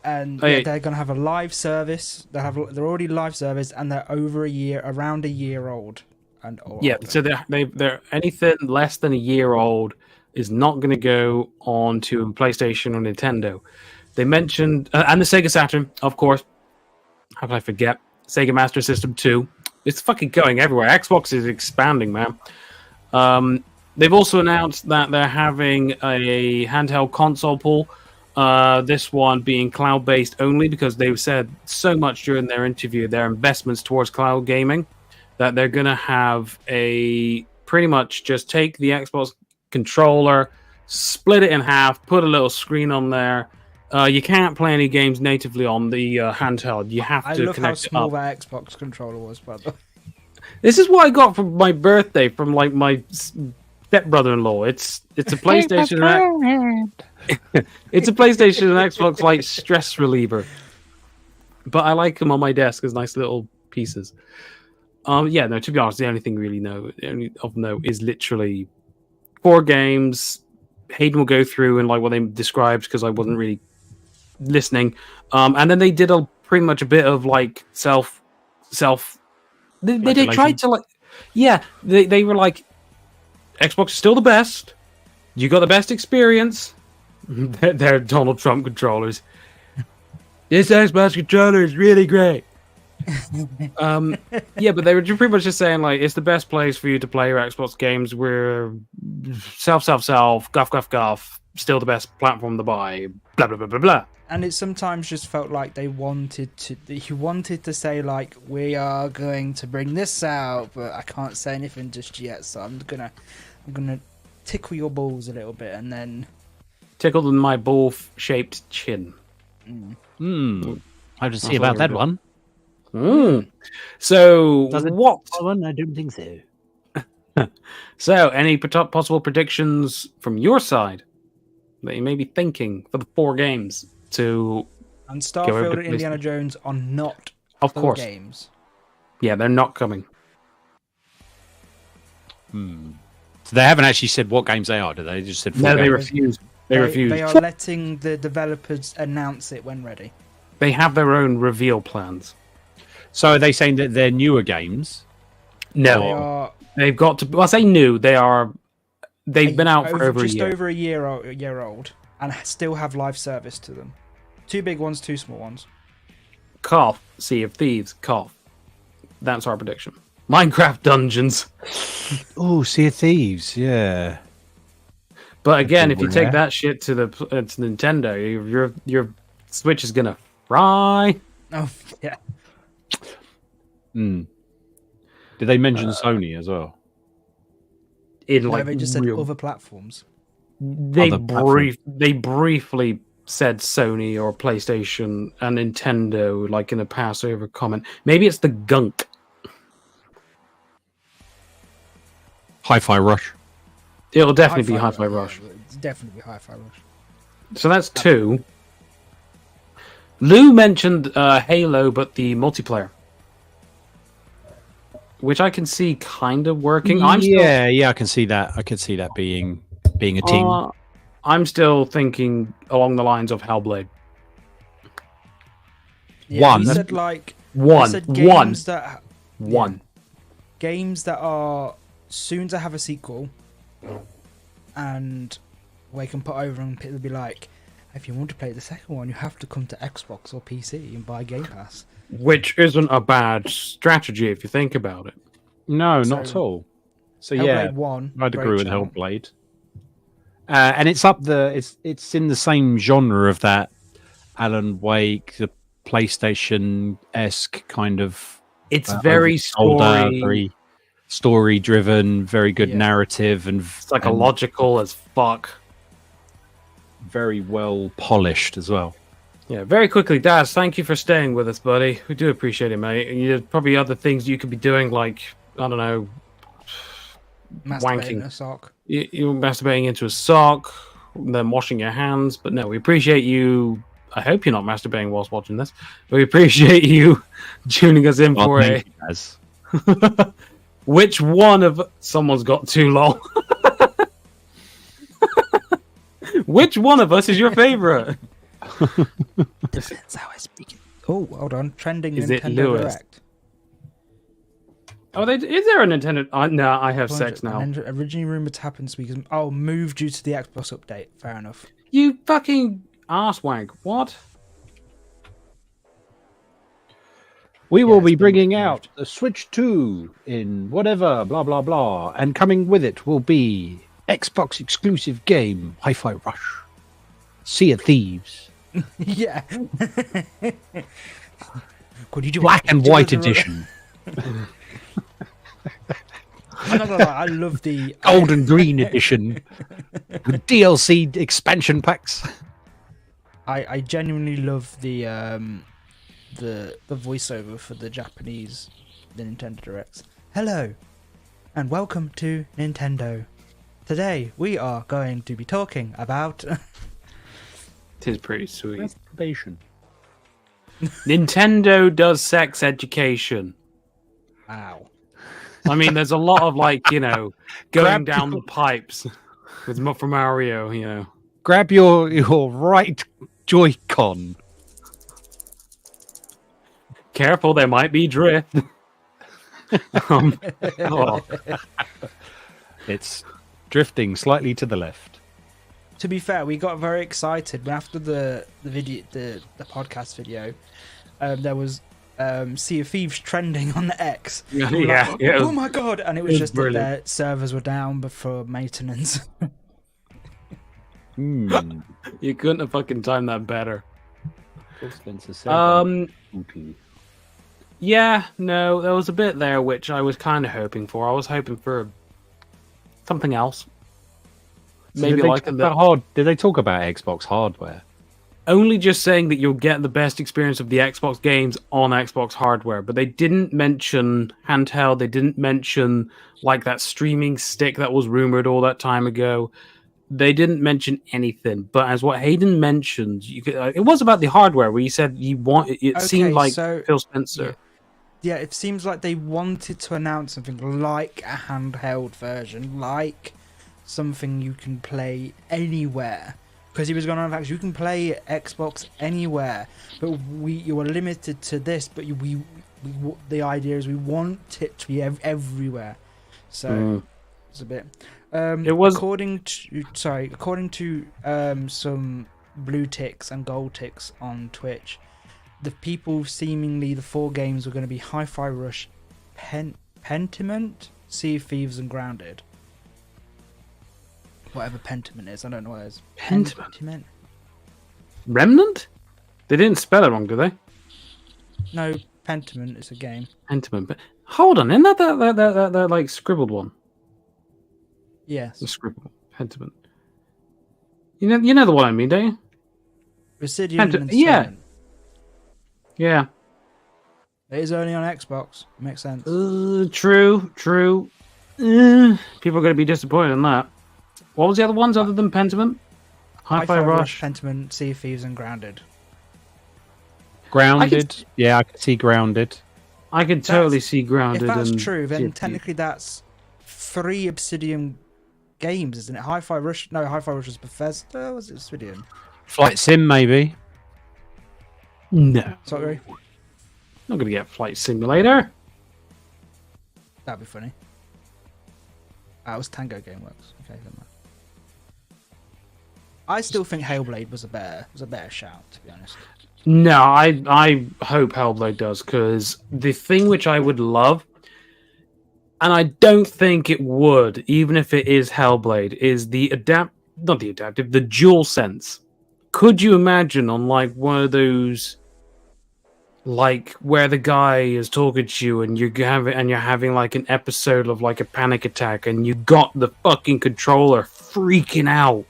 A: and
C: yeah.
A: they're gonna have a live service. They're already live service, and they're around a year old.
C: Yeah, so they're anything less than a year old is not going to go on to PlayStation or Nintendo. They mentioned and the Sega Saturn, of course. How can I forget? Sega Master System 2. It's fucking going everywhere. Xbox is expanding, man. They've also announced that they're having a handheld console pool. This one being cloud-based only because they've said so much during their interview, their investments towards cloud gaming, that they're going to have pretty much just take the Xbox controller, split it in half, put a little screen on there. You can't play any games natively on the handheld. You have to connect it up. I love how
A: small that Xbox controller was, by the way.
C: This is what I got for my birthday from like my stepbrother-in-law. It's a PlayStation. It's a PlayStation and Xbox like stress reliever. But I like them on my desk as nice little pieces. Yeah, no, to be honest, the only thing really of note is literally 4 games. Hayden will go through and like what they described because I wasn't really listening. And then they did pretty much a bit of like self. They tried to like, yeah, they were like, Xbox is still the best. You got the best experience. They're Donald Trump controllers. This Xbox controller is really great. Yeah, but they were pretty much just saying like it's the best place for you to play your Xbox games. We're guff, still the best platform to buy. Blah blah blah blah blah.
A: And it sometimes just felt like he wanted to say like we are going to bring this out, but I can't say anything just yet. So I'm gonna tickle your balls a little bit and then
C: tickle my ball-shaped chin.
J: I have to see about that one.
C: So what?
J: I don't think so.
C: So, any possible predictions from your side that you may be thinking for the 4 games to?
A: And Starfield and Indiana Jones are not,
C: of course,
A: games.
C: Yeah, they're not coming.
J: So they haven't actually said what games they are, do they? They just said 4 games.
C: They refused. They refused.
A: They are letting the developers announce it when ready.
C: They have their own reveal plans.
J: So are they saying that they're newer games?
C: No, they've got to. Well, I say new. They've been out for over a year.
A: Just over a year old, and still have live service to them. 2 big ones, 2 small ones.
C: Cough. Sea of Thieves. Cough. That's our prediction. Minecraft Dungeons.
J: Oh, Sea of Thieves. Yeah.
C: But again, if you take that shit to Nintendo, your Switch is gonna fry.
A: Oh yeah.
J: Hmm. Did they mention Sony as well?
A: They just said other platforms.
C: They briefly said Sony or PlayStation and Nintendo, like in a passover comment. Maybe it's the gunk.
J: Hi-Fi Rush.
C: It'll definitely be Hi-Fi Rush.
A: Yeah, it's definitely Hi-Fi Rush.
C: So that's 2. Lou mentioned Halo, but the multiplayer, which I can see kind of working.
J: I can see that. I can see that being a team.
C: I'm still thinking along the lines of Hellblade.
A: Yeah, he said like games that are soon to have a sequel, and we can put over and it'll be like, if you want to play the second one, you have to come to Xbox or PC and buy Game Pass.
C: Which isn't a bad strategy if you think about it.
J: No, not at all. So
A: Hellblade 1,
J: I'd agree with Hellblade. And it's it's in the same genre of that Alan Wake, the PlayStation-esque kind of.
C: It's very
J: story-driven, very good narrative, and
C: psychological as fuck.
J: Very well polished as well.
C: Yeah, very quickly, Daz, thank you for staying with us, buddy. We do appreciate it, mate. And there's probably other things you could be doing, like, I don't know,
A: masturbating
C: wanking.
A: a sock.
C: You're masturbating into a sock, then washing your hands. But no, we appreciate you. I hope you're not masturbating whilst watching this. We appreciate you tuning us in for a... Which one of... Someone's got too long. Which one of us is your favorite?
A: Depends how I speak it. Oh, hold on. Trending
C: is
A: Nintendo
C: it Lewis?
A: Direct.
C: Oh, is there a Nintendo? No, I have sex now.
A: Originally rumored to happen this week. Oh, move due to the Xbox update. Fair enough.
C: You fucking arsewag. What?
J: We will be bringing out the Switch 2 in whatever, blah, blah, blah. And coming with it will be Xbox exclusive game, Hi-Fi Rush, Sea of Thieves.
A: Yeah.
J: Black and white edition.
A: I'm not gonna lie, I love the
J: gold and green edition with DLC expansion packs.
A: I genuinely love the voiceover for the Nintendo Directs. Hello, and welcome to Nintendo. Today we are going to be talking about.
C: It is pretty sweet.
J: Masturbation.
C: Nintendo does sex education.
A: Wow.
C: I mean, there's a lot of going down the pipes with from Mario.
J: Grab your right Joy-Con.
C: Careful, there might be drift.
J: It's drifting slightly to the left.
A: To be fair, we got very excited after the podcast video. There was Sea of Thieves trending on the X.
C: Yeah.
A: Oh my god! And it was just that their servers were down before maintenance.
C: You couldn't have fucking timed that better. Yeah, no, there was a bit there which I was kind of hoping for. I was hoping for something else.
J: So
C: Maybe
J: did they talk about Xbox hardware?
C: Only just saying that you'll get the best experience of the Xbox games on Xbox hardware, but they didn't mention handheld. They didn't mention that streaming stick that was rumored all that time ago. They didn't mention anything. But as what Hayden mentioned, it was about the hardware where he said seemed like Phil Spencer.
A: Yeah, it seems like they wanted to announce something like a handheld version, like something you can play anywhere, Because he was going on about you can play Xbox anywhere, but you are limited to this. But the idea is we want it to be everywhere. So it's a bit.
C: It was
A: according to some blue ticks and gold ticks on Twitch. The people seemingly the 4 games were going to be Hi-Fi Rush, Pentiment, Sea of Thieves, and Grounded. Whatever Pentiment is, I don't know what it is.
C: Pentiment? Remnant? They didn't spell it wrong, did they?
A: No, Pentiment is a game.
C: Pentiment, but hold on, isn't that like scribbled one?
A: Yes.
C: The scribbled Pentiment. You know the one I mean, don't you?
A: Residium and
C: yeah.
A: Servant.
C: Yeah.
A: It is only on Xbox. Makes sense.
C: True. People are going to be disappointed in that. What was the other ones other than Pentiment? Hi-Fi Rush,
A: Pentiment, Sea of Thieves, and Grounded.
J: Grounded? Yeah, I can see Grounded.
C: I could totally see Grounded.
A: If that's true, then technically that's 3 Obsidian games, isn't it? Hi-Fi Rush. No, Hi-Fi Rush was Bethesda. Was it Obsidian?
J: Flight Sim, maybe.
C: No.
A: Sorry.
C: Not going to get Flight Simulator.
A: That'd be funny. That was Tango Gameworks. Okay, never mind. I still think Hellblade was a better shout, to be honest.
C: No, I hope Hellblade does, because the thing which I would love, and I don't think it would, even if it is Hellblade, is the dual sense. Could you imagine on like one of those, like where the guy is talking to you and you're having like an episode of like a panic attack and you got the fucking controller freaking out?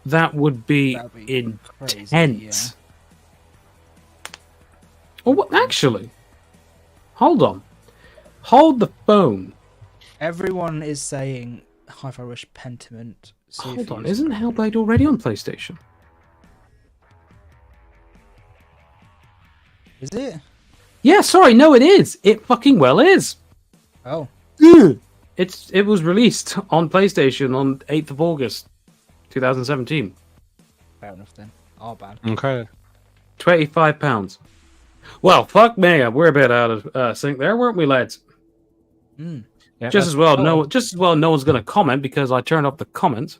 C: That would be intense.
A: Crazy, yeah.
C: Oh, what? Actually, hold on. Hold the phone.
A: Everyone is saying Hi-Fi Rush, Pentiment.
C: Hold on, isn't Hellblade already on PlayStation?
A: Is it?
C: Yeah, sorry, no, it is. It fucking well is.
A: Oh.
C: It was released on PlayStation on 8th of August, 2017.
A: Fair enough then. Our bad.
J: Okay.
C: £25. Well, fuck me, we're a bit out of sync there, weren't we, lads?
J: Yeah,
C: just as well, no one's going to comment because I turned off the comments.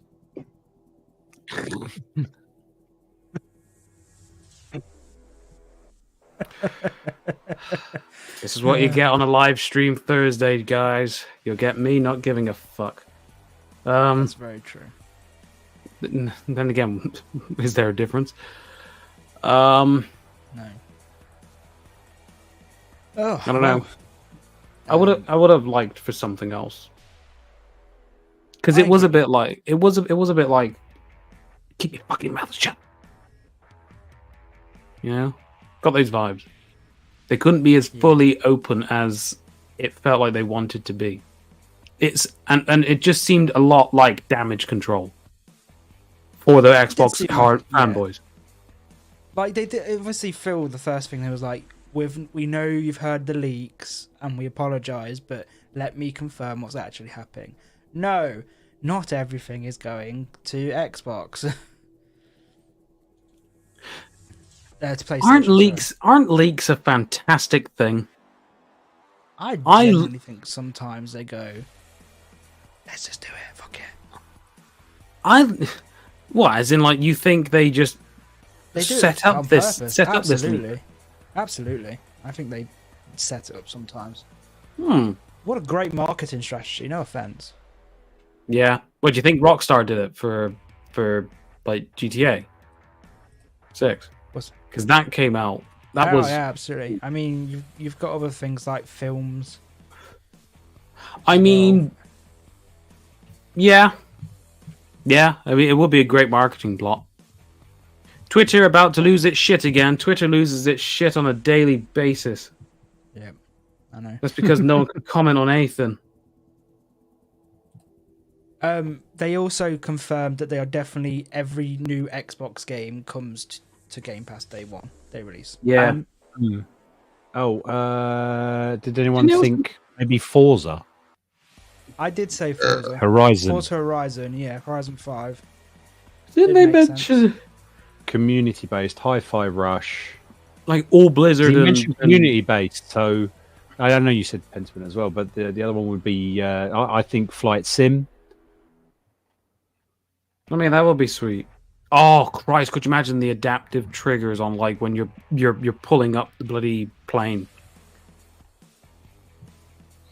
C: This is what you get on a live stream Thursday, guys. You'll get me not giving a fuck.
A: That's very true.
C: Then again, is there a difference? No.
A: Oh,
C: I don't know. I would have liked for something else. Because it was a bit like it was a bit like keep your fucking mouth shut. You know? Got those vibes. They couldn't be as fully open as it felt like they wanted to be. And it just seemed a lot like Damage Control for the Xbox hard fanboys.
A: Like they did, obviously Phil, the first thing they was like, we know you've heard the leaks and we apologise, but let me confirm what's actually happening. No, not everything is going to Xbox. To PlayStation,
C: aren't leaks a fantastic thing?
A: I genuinely think sometimes they go, let's just do it, fuck it.
C: What, as in like you think they just set up this leak?
A: Absolutely. I think they set it up sometimes. What a great marketing strategy, no offense.
C: Yeah. What do you think Rockstar did it for like GTA 6? Because that came out. Yeah,
A: absolutely. I mean, you've got other things like films.
C: I mean, yeah. I mean, it would be a great marketing plot. Twitter about to lose its shit again. Twitter loses its shit on a daily basis.
A: Yeah, I know.
C: That's because no one can comment on anything.
A: They also confirmed that they are definitely every new Xbox game comes to Game Pass day one. They release.
C: Yeah.
J: Did anyone think maybe Forza?
A: I did say Forza.
J: Horizon.
A: Forza Horizon, yeah, Horizon 5.
C: Didn't they mention
J: community-based Hi-Fi Rush?
C: Like all Blizzard.
J: You mentioned community-based, so I know you said Pentiment as well, but the other one would be I think Flight Sim.
C: I mean, that would be sweet. Oh Christ! Could you imagine the adaptive triggers on like when you're pulling up the bloody plane?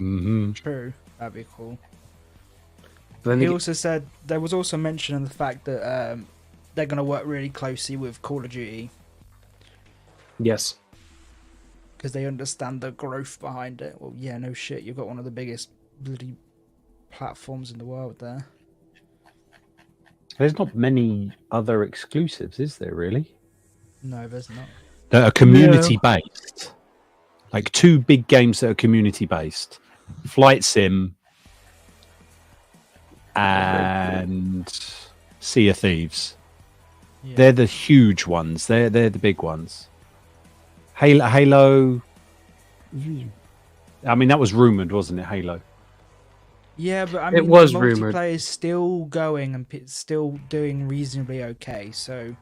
J: Mm-hmm.
A: True, that'd be cool.
C: Then
A: he also said there was also mention of the fact that they're going to work really closely with Call of Duty.
C: Yes.
A: Because they understand the growth behind it. Well, yeah, no shit. You've got one of the biggest bloody platforms in the world there.
J: There's not many other exclusives, is there, really?
A: No, there's not.
J: That are community-based. Like 2 big games that are community-based. Flight Sim and Sea of Thieves. Yeah. They're the huge ones. They're the big ones. Halo. I mean, that was rumored, wasn't it? Halo.
A: Yeah, but I mean,
C: it was
A: multiplayer
C: rumored.
A: Is still going and it's still doing reasonably okay. So,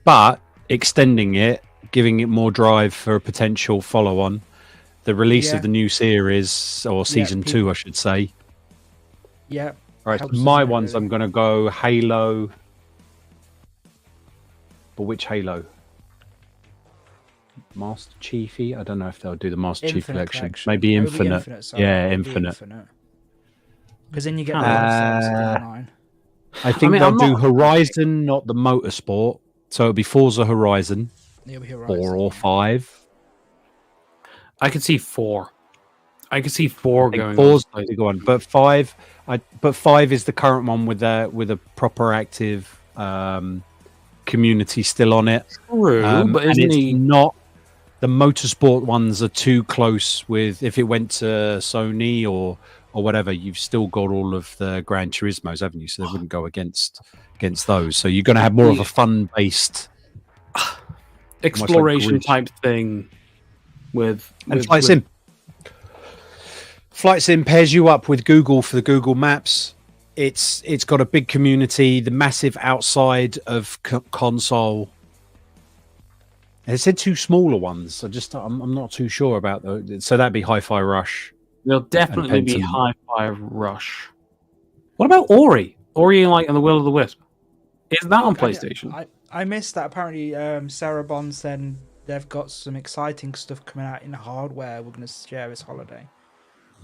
J: but extending it, giving it more drive for a potential follow-on. The release of the new series or season 2, I should say.
A: Yeah.
J: All right, my ones. I'm going to go Halo. But which Halo? Master Chiefy? I don't know if they'll do the Master Chief collection. Maybe Infinite. Infinite.
A: Because then you get the online.
J: I think they'll do Horizon, not the Motorsport. So it'll be Forza Horizon.
A: It'll be Horizon
J: 4 or 5.
C: I could see 4. I could see 4 going.
J: 4's the one, but 5. But 5 is the current one with a proper active community still on it.
C: True, but isn't
J: it's not the Motorsport ones are too close with if it went to Sony or whatever, you've still got all of the Gran Turismos, haven't you? So they wouldn't go against those. So you're going to have more of a fun-based
C: exploration type thing with
J: Flight Sim. Flight Sim pairs you up with Google for the Google Maps. It's got a big community, the massive outside of console. They said 2 smaller ones. I'm not too sure about those. So that'd be Hi-Fi Rush.
C: There'll definitely be Hi-Fi Rush. What about Ori? Ori and the Will of the Wisp. Is that on PlayStation?
A: I missed that. Apparently, Sarah Bond said they've got some exciting stuff coming out in hardware we're going to share this holiday.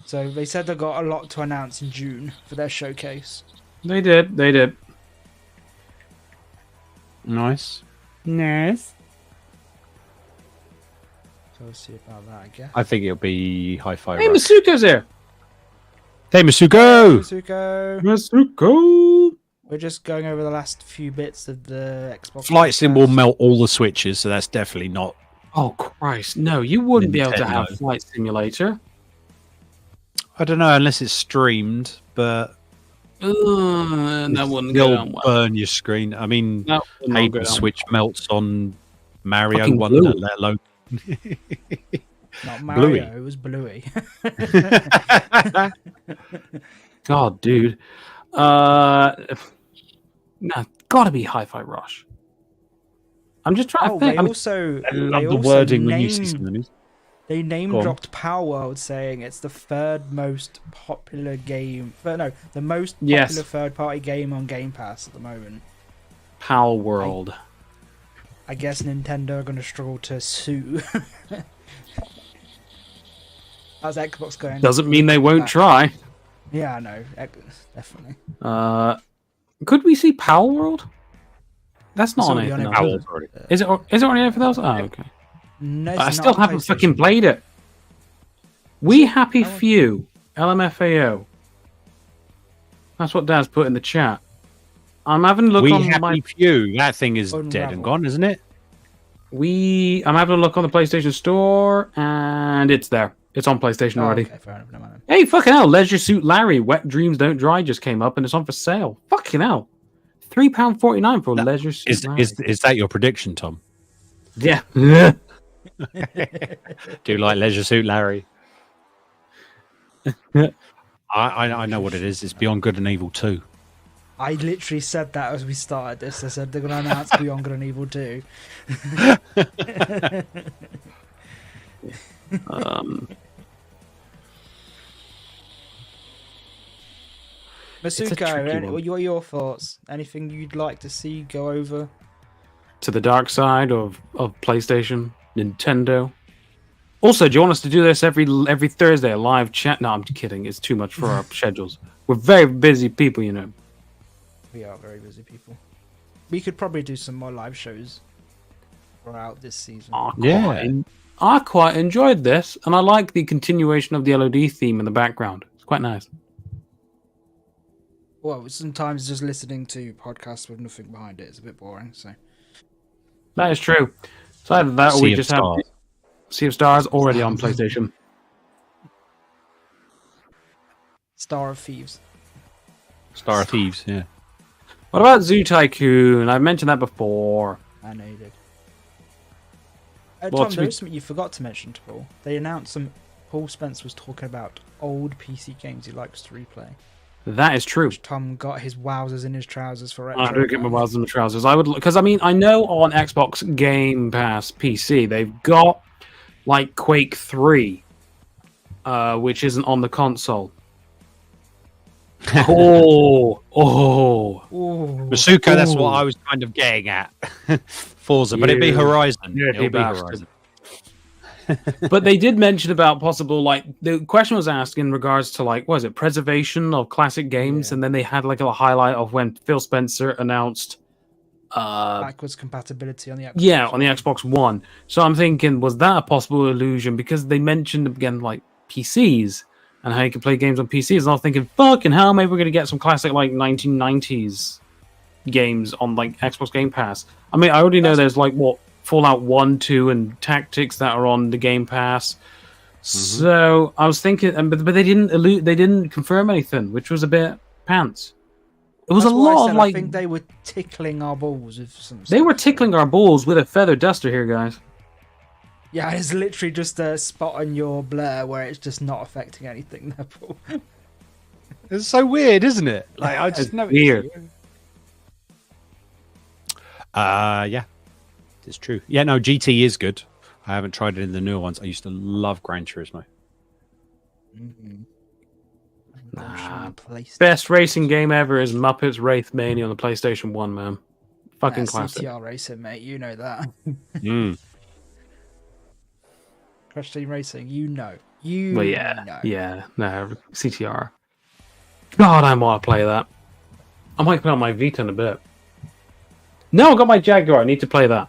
A: So they said they've got a lot to announce in June for their showcase.
C: They did.
J: Nice.
A: So we'll see about that, I guess.
J: I think it'll be Hi-Fi
C: Hey,
J: Rush.
C: Masuko's here.
J: Hey, Masuko!
C: Masuko!
A: We're just going over the last few bits of the Xbox.
J: Flight Sim will melt all the switches, so that's definitely not...
C: Oh, Christ. No, you wouldn't be able to have Flight Simulator.
J: I don't know, unless it's streamed, but...
C: that wouldn't go down well.
J: Burn your screen. I mean, Hayden Switch melts on Mario fucking Wonder, Blue. Let alone...
A: Not Mario, Bluey. It was Bluey.
C: God, dude. No, gotta be Hi-Fi Rush. I'm just trying to think.
J: I love the wording when you see some of these.
A: They name-dropped Power World, saying it's the 3rd most popular game... the most popular third-party game on Game Pass at the moment.
C: Power World.
A: I guess Nintendo are going to struggle to sue. How's Xbox going?
C: Doesn't mean they won't try.
A: Yeah, I know. Definitely.
C: Could we see Power World? That's not on anything else. Is it on anything else? Oh, okay.
A: No,
C: I still haven't fucking played it. We Happy Few. LMFAO. That's what Dad's put in the chat. I'm having a look on
J: Happy Few. That thing is dead and gone, isn't it?
C: I'm having a look on the PlayStation Store, and it's there. It's on PlayStation already.
A: Okay, fair enough. No matter.
C: Hey, fucking hell. Leisure Suit Larry, Wet Dreams Don't Dry just came up, and it's on for sale. Fucking hell. £3.49 for Leisure Suit Larry.
J: Is that your prediction, Tom?
C: Yeah.
J: Do you like Leisure Suit Larry? I know what it is. It's Beyond Good and Evil 2.
A: I literally said that as we started this. I said they're going to announce Beyond Good and Evil 2. Masuko, what are your thoughts? Anything you'd like to see go over?
C: To the dark side of PlayStation, Nintendo. Also, do you want us to do this every Thursday, a live chat? No, I'm kidding. It's too much for our schedules. We're very busy people, you know.
A: We are very busy people. We could probably do some more live shows throughout this season.
C: I quite enjoyed this, and I like the continuation of the LOD theme in the background. It's quite nice.
A: Well, sometimes just listening to podcasts with nothing behind it is a bit boring. So
C: that is true. So either that, or we just have Sea of Stars already on PlayStation.
A: Star of Thieves.
J: Star of Thieves, yeah.
C: What about Zoo Tycoon? I've mentioned that before.
A: I know you did. Tom, there is something you forgot to mention, Paul. They announced some. Paul Spence was talking about old PC games he likes to replay.
C: That is true.
A: Tom got his wowzers in his trousers for retro.
C: I do get my wowzers in my trousers. I would, because I mean, I know on Xbox Game Pass PC they've got like Quake 3, which isn't on the console.
J: Masuko, that's what I was kind of getting at. Forza, but it'd be Horizon.
C: Yeah, it'd be Horizon. But they did mention about possible, like, the question was asked in regards to, like, what is it, preservation of classic games, and then they had like a highlight of when Phil Spencer announced
A: backwards compatibility on the Xbox.
C: Yeah, on the Xbox One. So I'm thinking, was that a possible illusion? Because they mentioned again like PCs and how you can play games on PCs, and I was thinking, fucking hell, maybe we're gonna get some classic like 1990s games on like Xbox Game Pass. I mean, I already know there's like what Fallout 1, 2, and Tactics that are on the Game Pass. So I was thinking, but they didn't confirm anything, which was a bit pants. It was a lot of like.
A: I think they were tickling our balls with some.
C: They were tickling our balls with a feather duster here, guys.
A: Yeah, it's literally just a spot on your blur where it's just not affecting anything. Paul.
J: It's so weird, isn't it? Like I just know
C: weird.
J: Yeah, it's true. Yeah, no, GT is good. I haven't tried it in the newer ones. I used to love Gran Turismo.
C: Best racing game ever is Muppets Wraith Mania on the PlayStation 1, man. Fucking classic.
A: CTR racing, mate. You know that. Crash Team Racing, you know. Know.
C: Yeah, no, CTR. God, I want to play that. I might play on my Vita in a bit. No, I got my Jaguar. I need to play that.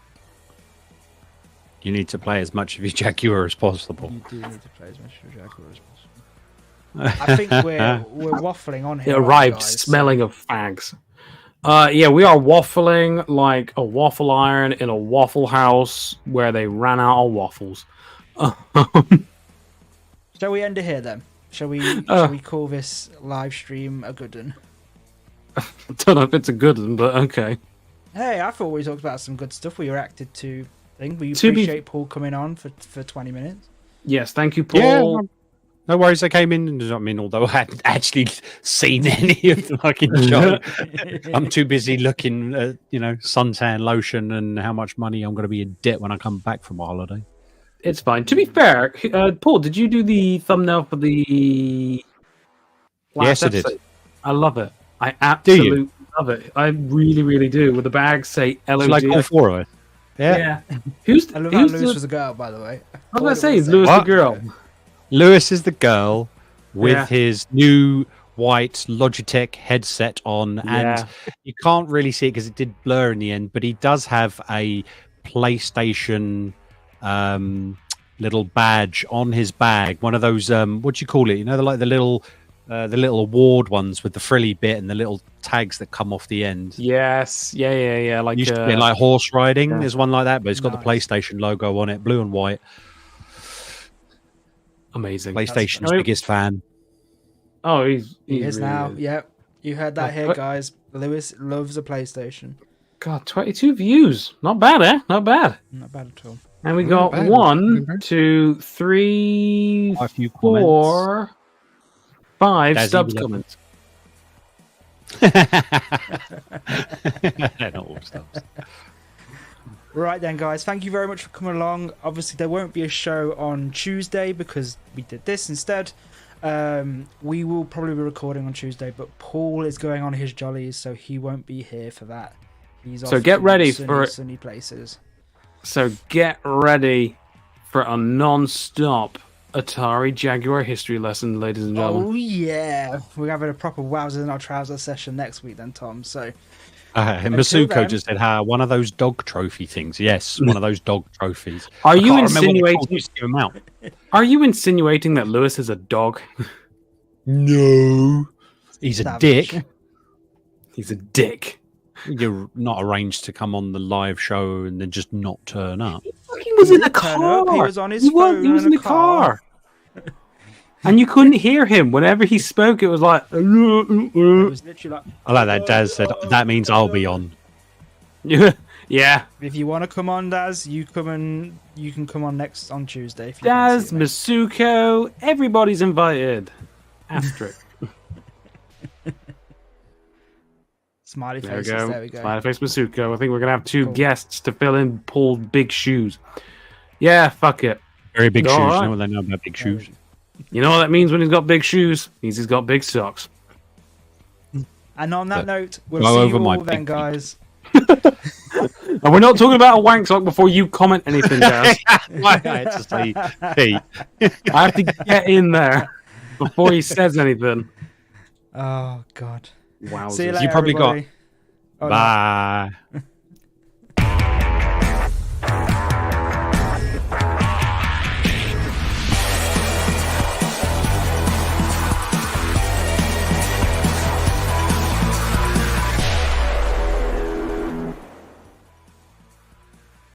J: You need to play as much of your Jaguar as possible.
A: You do need to play as much of your Jaguar as possible. I think we're waffling on here.
C: It arrived smelling of fags. Yeah, we are waffling like a waffle iron in a waffle house where they ran out of waffles.
A: Shall we end it here then? Shall we call this live stream a good one?
C: I don't know if it's a good one, but okay.
A: Hey, I thought we talked about some good stuff. We reacted to things. We appreciate Paul coming on for 20 minutes.
C: Yes, thank you, Paul.
J: Yeah, no worries. I came in, I mean, although I hadn't actually seen any of the fucking show, I'm too busy looking at, suntan lotion and how much money I'm going to be in debt when I come back from a holiday.
C: It's fine. To be fair, Paul, did you do the thumbnail for the last episode?
J: I did.
C: I love it. I absolutely love it. I really, really do. With the bags say LOD.
J: It's like all four of us.
C: Yeah.
A: I love how Lewis was a girl, by the way.
C: I was going to say, is Lewis the girl?
J: Lewis is the girl with his new white Logitech headset on, and you can't really see it because it did blur in the end, but he does have a PlayStation little badge on his bag, one of those what do you call it, the little award ones with the frilly bit and the little tags that come off the end.
C: Yes, yeah, like
J: used to be like horse riding. There's one like that, but it's got the PlayStation logo on it, blue and white.
C: Amazing.
J: PlayStation's biggest fan.
C: Oh, he is
A: really now. Yep, you heard that here, guys. Lewis loves a PlayStation.
C: God, 22 views. Not bad, eh? Not bad.
A: Not bad at all.
C: And we got 1, 2, 3, 4, 5 subs comments.
J: Not all stops.
A: Right then, guys. Thank you very much for coming along. Obviously, there won't be a show on Tuesday because we did this instead. We will probably be recording on Tuesday, but Paul is going on his jollies, so he won't be here for that. He's off
C: So get
A: to
C: ready
A: sunny,
C: for
A: sunny places.
C: So get ready for a non-stop Atari Jaguar history lesson, ladies and gentlemen.
A: Oh yeah, we're having a proper wowzers in our trousers session next week then, Tom. So
J: Masuko
A: then-
J: just said, one of those dog trophy things. Yes, one of those dog trophies.
C: Are
J: I
C: you
J: can't remember what they're called.
C: insinuating?
J: Just give 'em out.
C: Are you insinuating that Lewis is a dog?
J: No, he's a
A: Savage.
J: dick.
C: He's a dick.
J: You're not arranged to come on the live show and then just not turn up.
C: He was in the
A: turn
C: car.
A: up, he was on his
C: He was
A: phone
C: in the car. And you couldn't hear him. Whenever he spoke, it was like...
A: It was literally like,
J: I like that Daz said, that means I'll be on.
C: Yeah.
A: if you want to come on, Daz, you can come on next on Tuesday. If you
C: Daz,
A: fancy it, mate.
C: Masuko, everybody's invited. Asterisk.
A: Smiley
C: There we
A: faces.
C: go.
A: There we go.
C: Smiley face Masuko. I think we're going to have two
A: Cool.
C: guests to fill in Paul's big shoes. Yeah, fuck it.
J: Very big
C: All
J: shoes.
C: right.
J: You know what they know about big shoes?
C: You know what that means when he's got big shoes? Means he's got big socks.
A: And on that note, we'll
J: Go
A: see
J: over
A: you
J: my
A: all then,
J: big
A: guys.
C: And we're not talking about a wank sock before you comment anything, Daz.
J: Why I had to say Pete.
C: I have to get in there before he says anything.
A: Oh God.
C: Wow.
A: See you later.
J: You probably got-
A: everybody. Oh, no.
J: Bye.